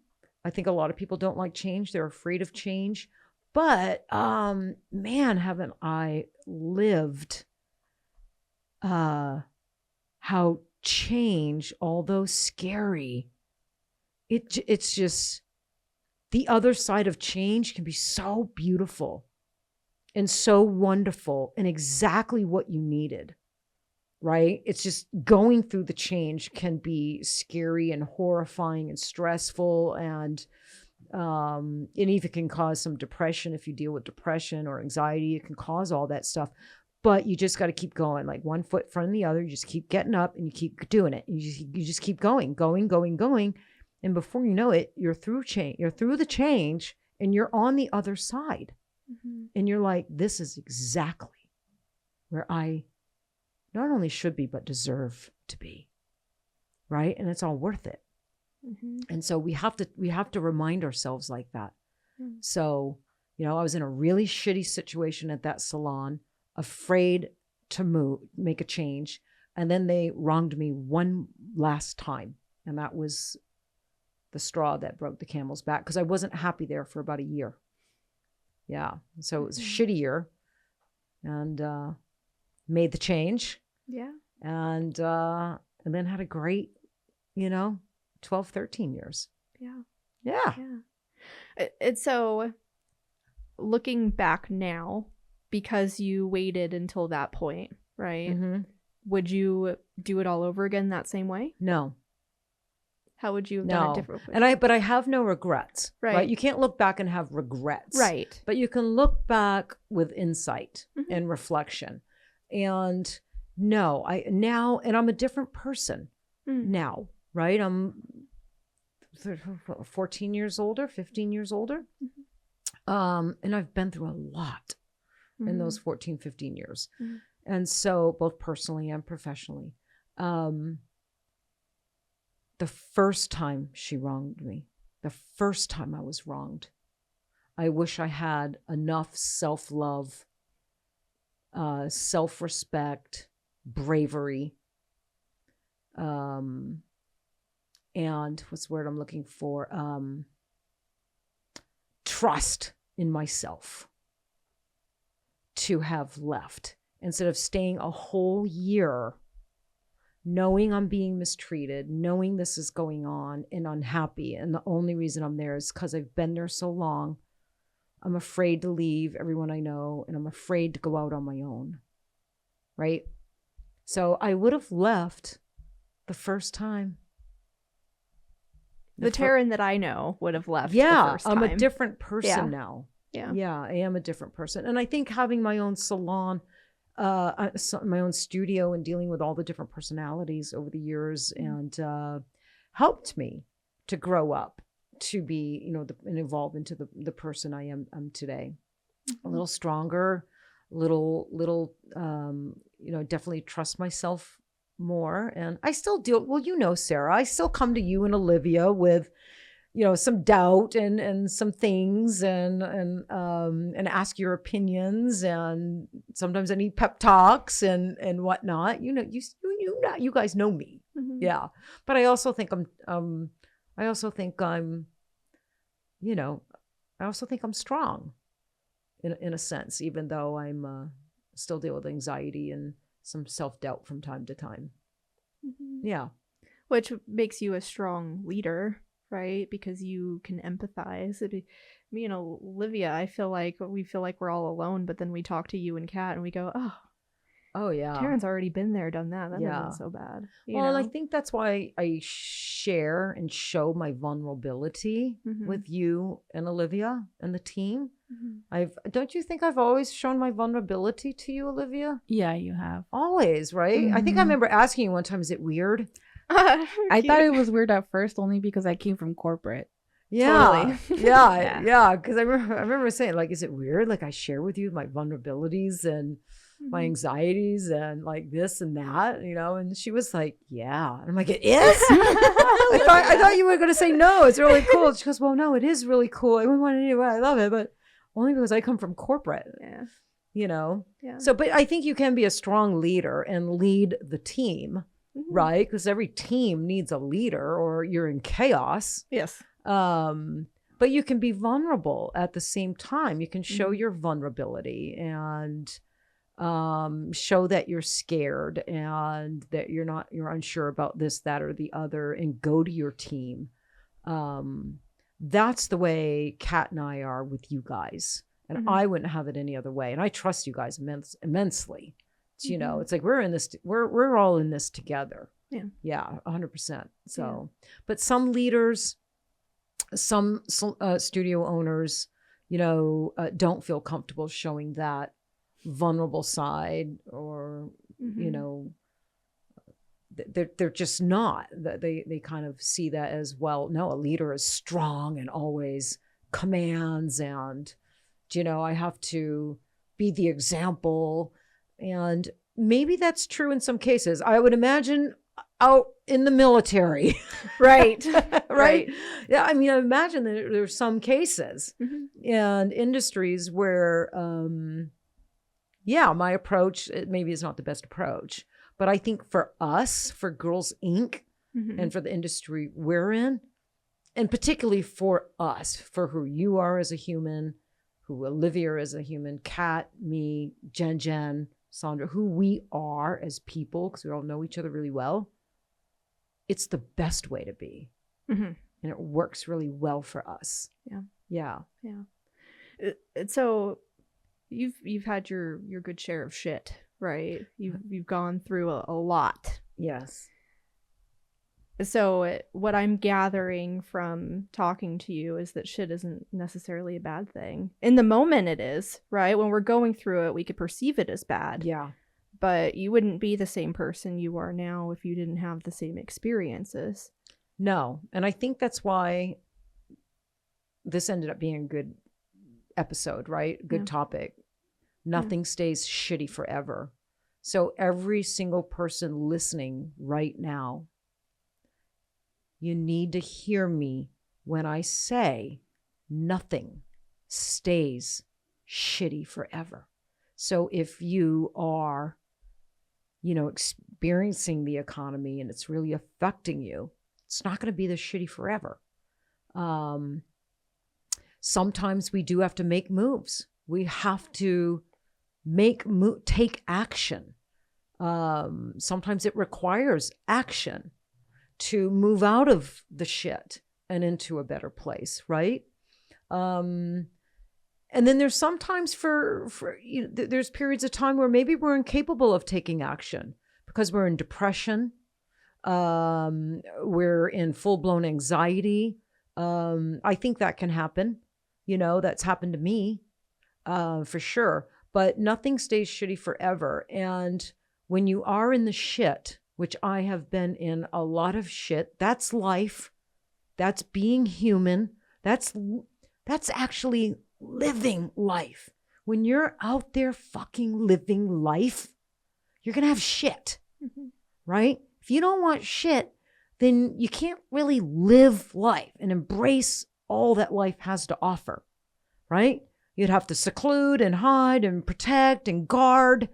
I think a lot of people don't like change. They're afraid of change. But, man, haven't I lived how change, although scary, it's just the other side of change can be so beautiful and so wonderful and exactly what you needed. Right? It's just going through the change can be scary and horrifying and stressful, and it even can cause some depression if you deal with depression or anxiety. It can cause all that stuff, but you just got to keep going, like one foot in front of the other. You just keep getting up and you keep doing it. You just keep going, and before you know it, you're through change. You're through the change, and you're on the other side, and you're like, this is exactly where I not only should be, but deserve to be. Right. And it's all worth it. And so we have to remind ourselves like that. So, I was in a really shitty situation at that salon, afraid to make a change. And then they wronged me one last time. And that was the straw that broke the camel's back, because I wasn't happy there for about a year. Yeah. So it was a shitty year, and made the change. Yeah. And then had a great, 12, 13 years. Yeah. Yeah. Yeah. It's so, looking back now, because you waited until that point, right? Would you do it all over again that same way? No. How would you have done it differently? But I have no regrets. Right. You can't look back and have regrets. Right. But you can look back with insight and reflection. And no, I'm a different person now, right? I'm 14 years older, 15 years older. And I've been through a lot in those 14, 15 years. And so both personally and professionally. The first time she wronged me, the first time I was wronged, I wish I had enough self-love, self-respect, bravery, and what's the word I'm looking for? Trust in myself to have left, instead of staying a whole year knowing I'm being mistreated, knowing this is going on, and unhappy. And the only reason I'm there is because I've been there so long I'm afraid to leave everyone I know, and I'm afraid to go out on my own. Right? So I would have left the first time. The Taryn that I know would have left. Yeah, the first time. I'm a different person now. Yeah, I am a different person. And I think having my own salon, my own studio, and dealing with all the different personalities over the years and helped me to grow up, to be, and evolve into the person I am today. A little stronger, little, definitely trust myself more. And I still deal, well, Sarah, I still come to you and Olivia with, some doubt and some things and ask your opinions. And sometimes I need pep talks and whatnot. You guys know me. Mm-hmm. Yeah. But I also think I'm strong in a sense, even though I'm still deal with anxiety and some self-doubt from time to time. Mm-hmm. Yeah. Which makes you a strong leader, right? Because you can empathize. Olivia, I feel like we're all alone, but then we talk to you and Kat and we go, oh yeah, Taryn's already been there, done that. That isn't so bad. Well, I think that's why I share and show my vulnerability with you and Olivia and the team. Don't you think I've always shown my vulnerability to you, Olivia? Yeah, you have. Always, right? I think I remember asking you one time, is it weird? I thought it was weird at first only because I came from corporate. Yeah. Totally. Yeah. Because I remember saying, like, is it weird? Like, I share with you my vulnerabilities and my anxieties and like this and that, and she was like, yeah. And I'm like, it is? I thought you were going to say, no, it's really cool. She goes, well, no, it is really cool. I wouldn't want to anyway. I love it, but only because I come from corporate, Yeah. So, but I think you can be a strong leader and lead the team, right? Because every team needs a leader or you're in chaos. Yes. But you can be vulnerable at the same time. You can show your vulnerability and show that you're scared and that you're unsure about this, that, or the other, and go to your team. That's the way Kat and I are with you guys. And I wouldn't have it any other way. And I trust you guys immensely. It's like we're in this, we're all in this together. Yeah, 100%. So, but some leaders, some studio owners, don't feel comfortable showing that vulnerable side, or they're just not. They kind of see that as, well, no, a leader is strong and always commands, and I have to be the example. And maybe that's true in some cases. I would imagine out in the military. Right. Right. Yeah. I mean, I imagine that there's some cases and industries where, my approach maybe is not the best approach. But I think for us, for Girls Inc., and for the industry we're in, and particularly for us, for who you are as a human, who Olivia is as a human, Kat, me, Jen, Sandra, who we are as people, because we all know each other really well, it's the best way to be. And it works really well for us. Yeah. So you've had your good share of shit, right? You've gone through a lot. Yes. So what I'm gathering from talking to you is that shit isn't necessarily a bad thing. In the moment it is, right? When we're going through it, we could perceive it as bad. Yeah. But you wouldn't be the same person you are now if you didn't have the same experiences. No. And I think that's why this ended up being a good episode, right? Good topic. Nothing stays shitty forever. So every single person listening right now, you need to hear me when I say nothing stays shitty forever. So if you are, experiencing the economy and it's really affecting you, it's not going to be this shitty forever. Sometimes we do have to make moves. We have to take action. Sometimes it requires action to move out of the shit and into a better place, right? And And then there's sometimes there's periods of time where maybe we're incapable of taking action because we're in depression. We're in full-blown anxiety. I think that can happen. That's happened to me, for sure. But nothing stays shitty forever. And when you are in the shit, which I have been in a lot of shit, that's life. That's being human. That's actually living life. When you're out there fucking living life, you're going to have shit, right? If you don't want shit, then you can't really live life and embrace all that life has to offer, right? You'd have to seclude and hide and protect and guard.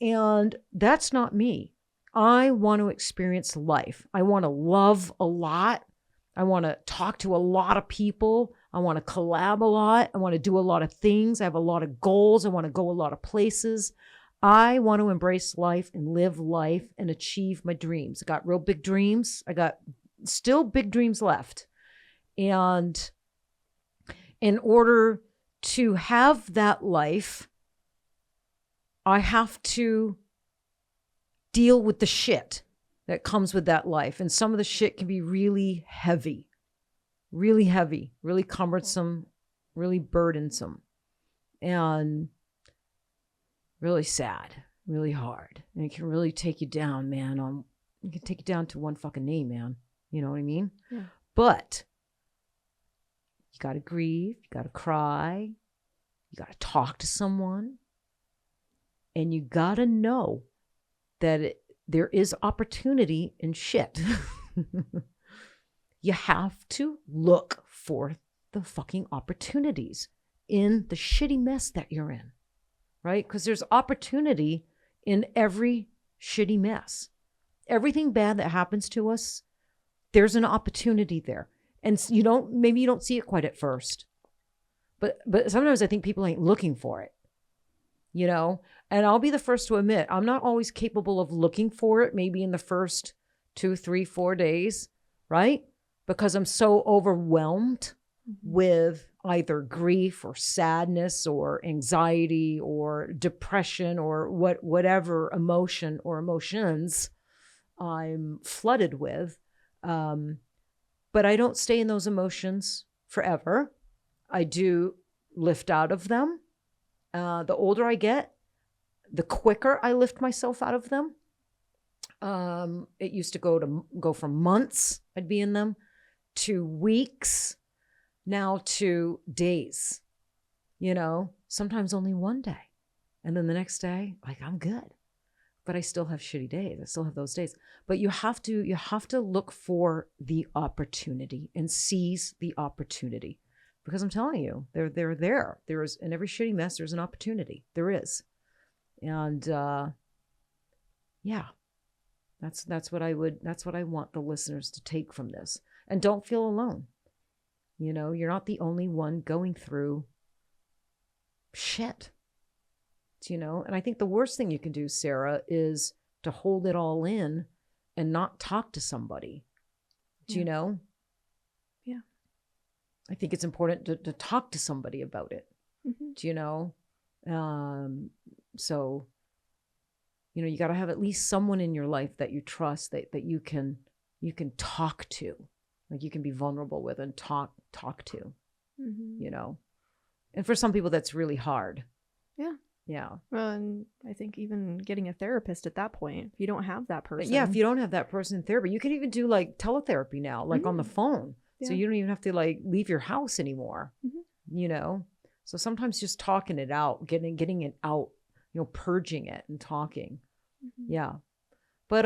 And that's not me. I want to experience life. I want to love a lot. I want to talk to a lot of people. I want to collab a lot. I want to do a lot of things. I have a lot of goals. I want to go a lot of places. I want to embrace life and live life and achieve my dreams. I got real big dreams. I got still big dreams left. And in order to have that life, I have to deal with the shit that comes with that life. And some of the shit can be really heavy, really cumbersome, really burdensome, and really sad, really hard. And it can really take you down, man. It can take you down to one fucking knee, man. You know what I mean? Yeah. But you got to grieve, you got to cry, you got to talk to someone, and you got to know that there is opportunity in shit. You have to look for the fucking opportunities in the shitty mess that you're in, right? Because there's opportunity in every shitty mess. Everything bad that happens to us, there's an opportunity there. And maybe you don't see it quite at first. But sometimes I think people ain't looking for it, And I'll be the first to admit, I'm not always capable of looking for it, maybe in the first 2, 3, 4 days, right? Because I'm so overwhelmed with either grief or sadness or anxiety or depression or whatever emotion or emotions I'm flooded with. But I don't stay in those emotions forever. I do lift out of them. The older I get, the quicker I lift myself out of them. It used to go from months, I'd be in them, to weeks, now to days, sometimes only one day. And then the next day, I'm good. But I still have shitty days. I still have those days. But you have to look for the opportunity and seize the opportunity. Because I'm telling you, they're there. There is, in every shitty mess, there's an opportunity. There is. And that's what I want the listeners to take from this. And don't feel alone. You're not the only one going through shit. And I think the worst thing you can do, Sarah, is to hold it all in and not talk to somebody. Do you know? Yeah. I think it's important to talk to somebody about it. Mm-hmm. Do you know? So, you got to have at least someone in your life that you trust, that you can talk to, like you can be vulnerable with and talk to, and for some people that's really hard. Yeah. Yeah. Well, and I think even getting a therapist at that point, if you don't have that person. Yeah. If you don't have that person in therapy, you can even do like teletherapy now, like on the phone. Yeah. So you don't even have to like leave your house anymore, So sometimes just talking it out, getting it out, purging it and talking. Mm-hmm. Yeah. But,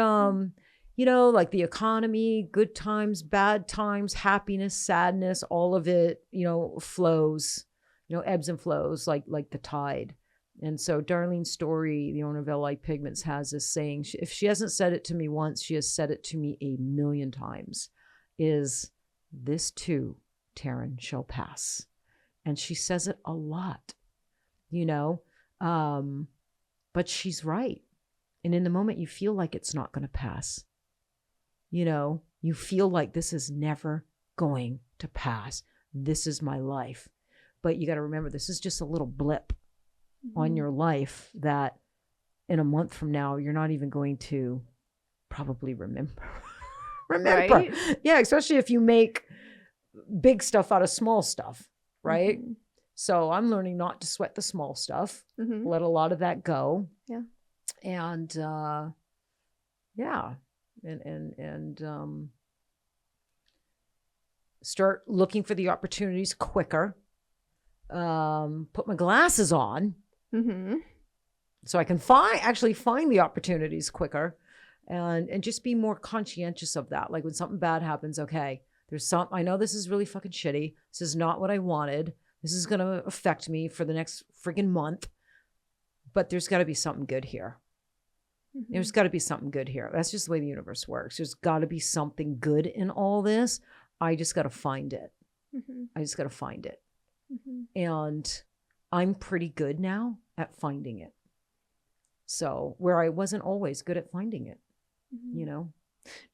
like the economy, good times, bad times, happiness, sadness, all of it, flows, ebbs and flows like the tide. And so Darlene Story, the owner of LI Pigments, has this saying, if she hasn't said it to me once, she has said it to me 1,000,000 times, is this too, Taryn, shall pass. And she says it a lot, but she's right. And in the moment you feel like it's not going to pass, you feel like this is never going to pass. This is my life. But you got to remember, this is just a little blip on your life that in a month from now, you're not even going to probably remember. Right? Yeah, especially if you make big stuff out of small stuff, right? So I'm learning not to sweat the small stuff, let a lot of that go. Yeah. And and start looking for the opportunities quicker. Put my glasses on so I can find the opportunities quicker, and just be more conscientious of that. Like when something bad happens, okay, I know this is really fucking shitty. This is not what I wanted. This is going to affect me for the next friggin' month, but there's got to be something good here. There's got to be something good here. That's just the way the universe works. There's got to be something good in all this. I just got to find it. I just got to find it. And I'm pretty good now at finding it. So where I wasn't always good at finding it, you know?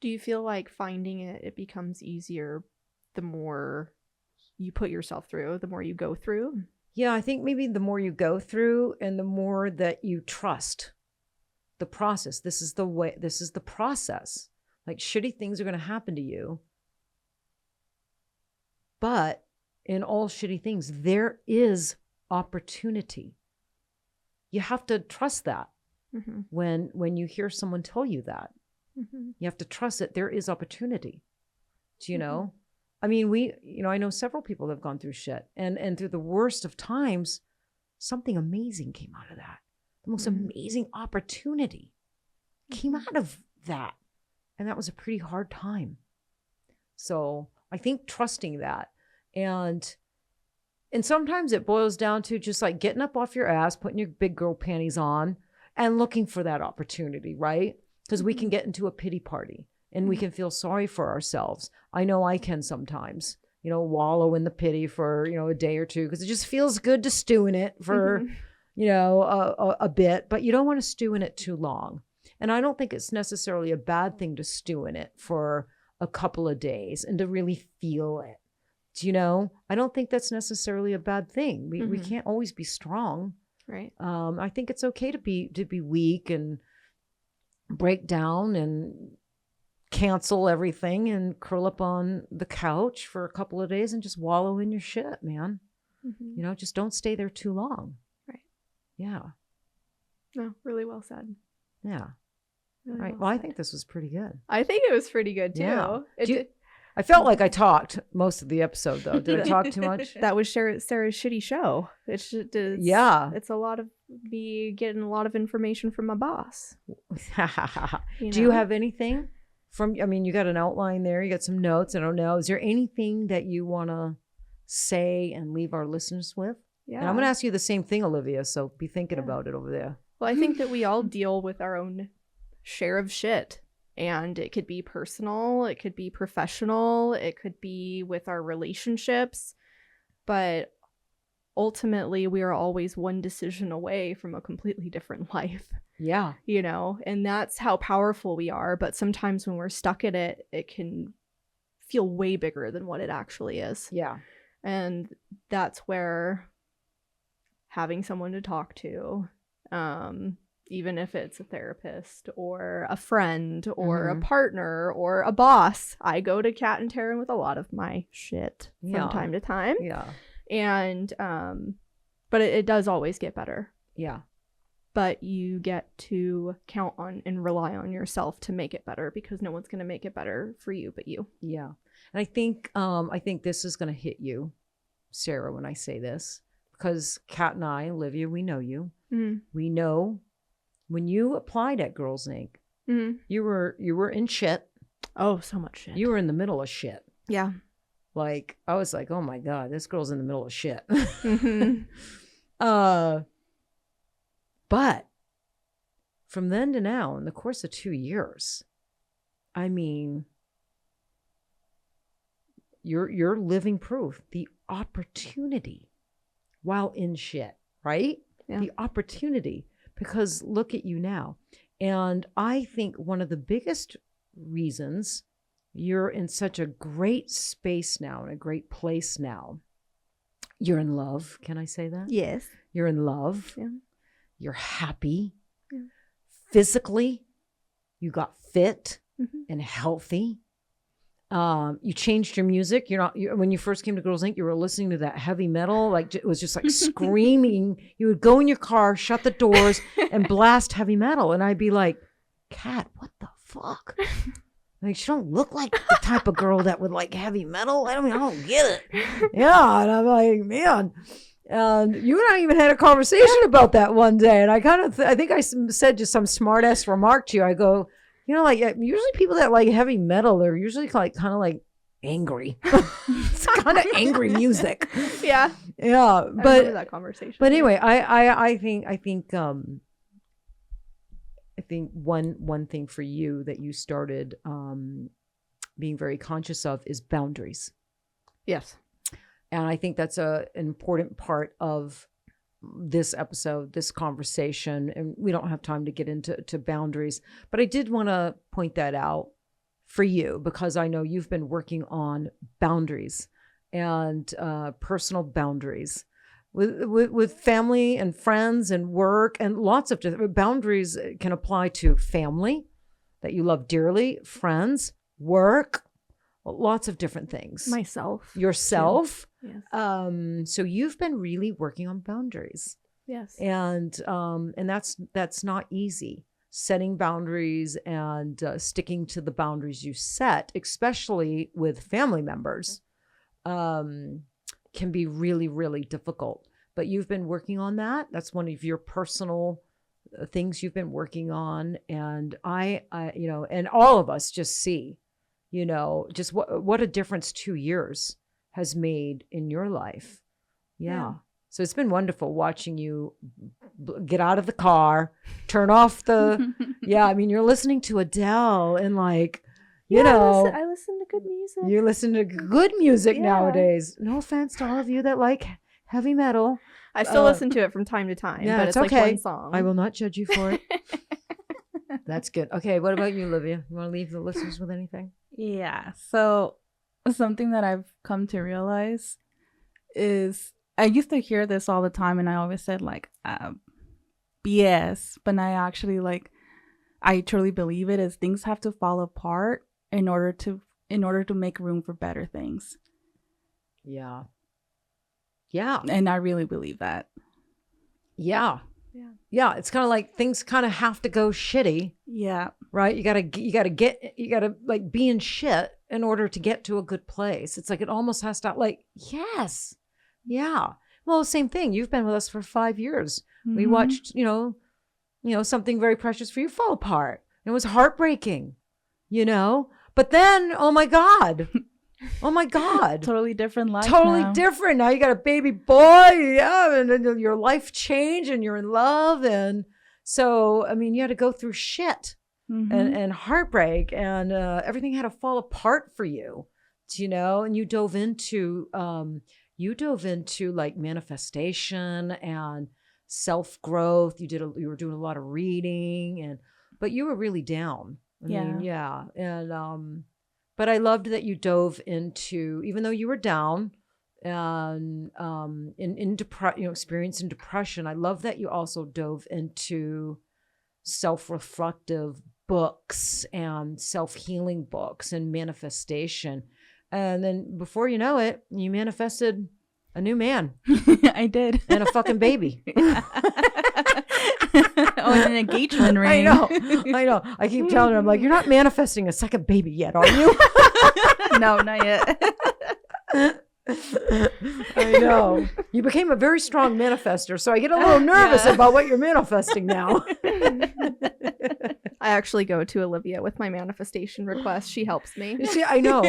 Do you feel like finding it becomes easier the more you put yourself through, the more you go through? Yeah, I think maybe the more you go through and the more that you trust the process. This is the process. Like shitty things are going to happen to you. But in all shitty things, there is opportunity. You have to trust that when you hear someone tell you that. You have to trust that there is opportunity. Do you know? I mean, I know several people that have gone through shit, and through the worst of times, something amazing came out of that. The most amazing opportunity came out of that. And that was a pretty hard time. So I think trusting that. And sometimes it boils down to just like getting up off your ass, putting your big girl panties on and looking for that opportunity, right? Because we can get into a pity party and we can feel sorry for ourselves. I know I can sometimes, wallow in the pity for, a day or two because it just feels good to stew in it for, a bit, but you don't want to stew in it too long. And I don't think it's necessarily a bad thing to stew in it for a couple of days and to really feel it. Do you know? I don't think that's necessarily a bad thing. We can't always be strong. Right. I think it's okay to be weak and break down and cancel everything and curl up on the couch for a couple of days and just wallow in your shit, man. Just don't stay there too long. Right. Yeah. No, really well said. Yeah. Really right. well I said. think this was pretty good. I think it was pretty good too. Yeah. I felt like I talked most of the episode, though. Did I talk too much? That was Sarah's shitty show. It's yeah. It's a lot of me getting a lot of information from my boss. Do you have anything you got an outline there. You got some notes. I don't know. Is there anything that you want to say and leave our listeners with? Yeah. And I'm going to ask you the same thing, Olivia. So be thinking about it over there. Well, I think that we all deal with our own share of shit. And it could be personal, it could be professional, it could be with our relationships. But ultimately, we are always one decision away from a completely different life. Yeah. And that's how powerful we are. But sometimes when we're stuck in it, it can feel way bigger than what it actually is. Yeah. And that's where having someone to talk to, even if it's a therapist or a friend or a partner or a boss. I go to Kat and Taryn with a lot of my shit from time to time. Yeah. And, but it does always get better. Yeah. But you get to count on and rely on yourself to make it better because no one's going to make it better for you but you. Yeah. And I think this is going to hit you, Sarah, when I say this, because Kat and I, Olivia, we know you. We know when you applied at Girls Inc., you were in shit. Oh, so much shit. You were in the middle of shit. Yeah. Like, I was like, oh my God, this girl's in the middle of shit. But from then to now, in the course of 2 years, I mean, you're living proof. The opportunity while in shit, right? Yeah. The opportunity. Because look at you now. And I think one of the biggest reasons you're in such a great space now, in a great place now, You're in love. Can I say that? Yes. You're in love. Yeah. You're happy. Yeah. Physically, you got fit Mm-hmm. and healthy. You changed your music. When you first came to Girls Inc., you were listening to that heavy metal. Like, it was just like screaming. You would go in your car, shut the doors, and blast heavy metal. And I'd be like, Kat, what the fuck? Like, she don't look like the type of girl that would like heavy metal. I don't get it. Yeah. And I'm like, man. And you and I even had a conversation about that one day. And I I think I said just some smart ass remark to you. I go, like usually people that like heavy metal, they're usually like kind of like angry. It's kind of angry music. Yeah. Yeah. I remember that conversation. But anyway, I think one thing for you that you started being very conscious of is boundaries. Yes. And I think that's an important part of this episode, this conversation. And we don't have time to get into boundaries, but I did want to point that out for you because I know you've been working on boundaries and personal boundaries with family and friends and work, and lots of different boundaries can apply to family that you love dearly, friends, work, lots of different things. Yourself. Yes. So you've been really working on boundaries. Yes. And that's not easy. Setting boundaries and sticking to the boundaries you set, especially with family members, can be really, really difficult. But you've been working on that. That's one of your personal things you've been working on. And I and all of us just see, just what a difference 2 years has made in your life. Yeah. So it's been wonderful watching you get out of the car, turn off the, you're listening to Adele and like, I listen to good music. You listen to good music nowadays. No offense to all of you that like heavy metal. I still listen to it from time to time, but it's okay. like one song. I will not judge you for it. That's good. Okay. What about you, Olivia? You want to leave the listeners with anything? Yeah. So something that I've come to realize is I used to hear this all the time and I always said like BS, but I actually I truly believe it is things have to fall apart in order to make room for better things. Yeah. Yeah. And I really believe that. Yeah. Yeah. Yeah. It's kind of like things kind of have to go shitty. Yeah. Right. You gotta like be in shit in order to get to a good place. It's like, it almost has to yes. Yeah. Well, same thing. You've been with us for 5 years. Mm-hmm. We watched, something very precious for you fall apart. It was heartbreaking, but then, oh my God. Totally different life. Different. Now you got a baby boy. Yeah. And your life changed and you're in love. And so, you had to go through shit and heartbreak and everything had to fall apart for you, and you dove into like manifestation and self-growth. You were doing a lot of reading but you were really down. And but I loved that you dove into, even though you were down and experiencing depression, I love that you also dove into self-reflective books and self-healing books and manifestation. And then before you know it, you manifested a new man. I did. And a fucking baby. An engagement ring. I know. I keep telling her, I'm like, you're not manifesting a second baby yet, are you? No, not yet. I know. You became a very strong manifester, so I get a little nervous about what you're manifesting now. I actually go to Olivia with my manifestation request. She helps me. I know.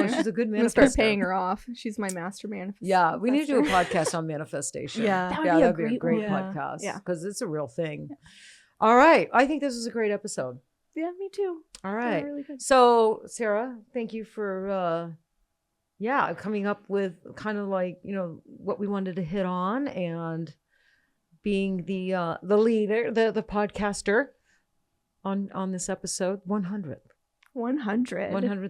She's a good manifester. I'm gonna start paying her off. She's my master manifester. Yeah, we need to do a podcast on manifestation. That'd be a great podcast. Yeah, because it's a real thing. All right, I think this was a great episode. Yeah, me too. All right. Really good. So, Sarah, thank you for coming up with kind of like, what we wanted to hit on and being the leader, the podcaster on this episode, 100th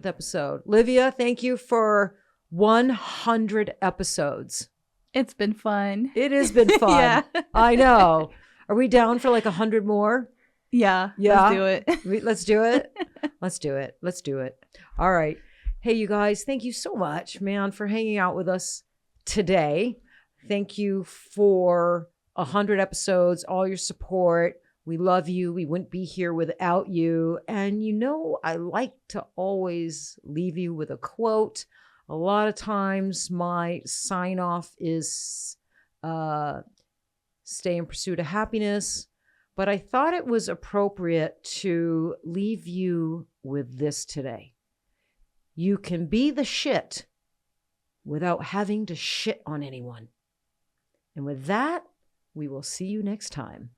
episode. Livia, thank you for 100 episodes. It's been fun. It has been fun. Yeah. I know. Are we down for like 100 more? Yeah. Yeah. Let's do it. Let's do it. Let's do it. Let's do it. All right. Hey, you guys, thank you so much, man, for hanging out with us today. Thank you for 100 episodes, all your support. We love you. We wouldn't be here without you. And you know, I like to always leave you with a quote. A lot of times my sign off is stay in pursuit of happiness. But I thought it was appropriate to leave you with this today. You can be the shit without having to shit on anyone. And with that, we will see you next time.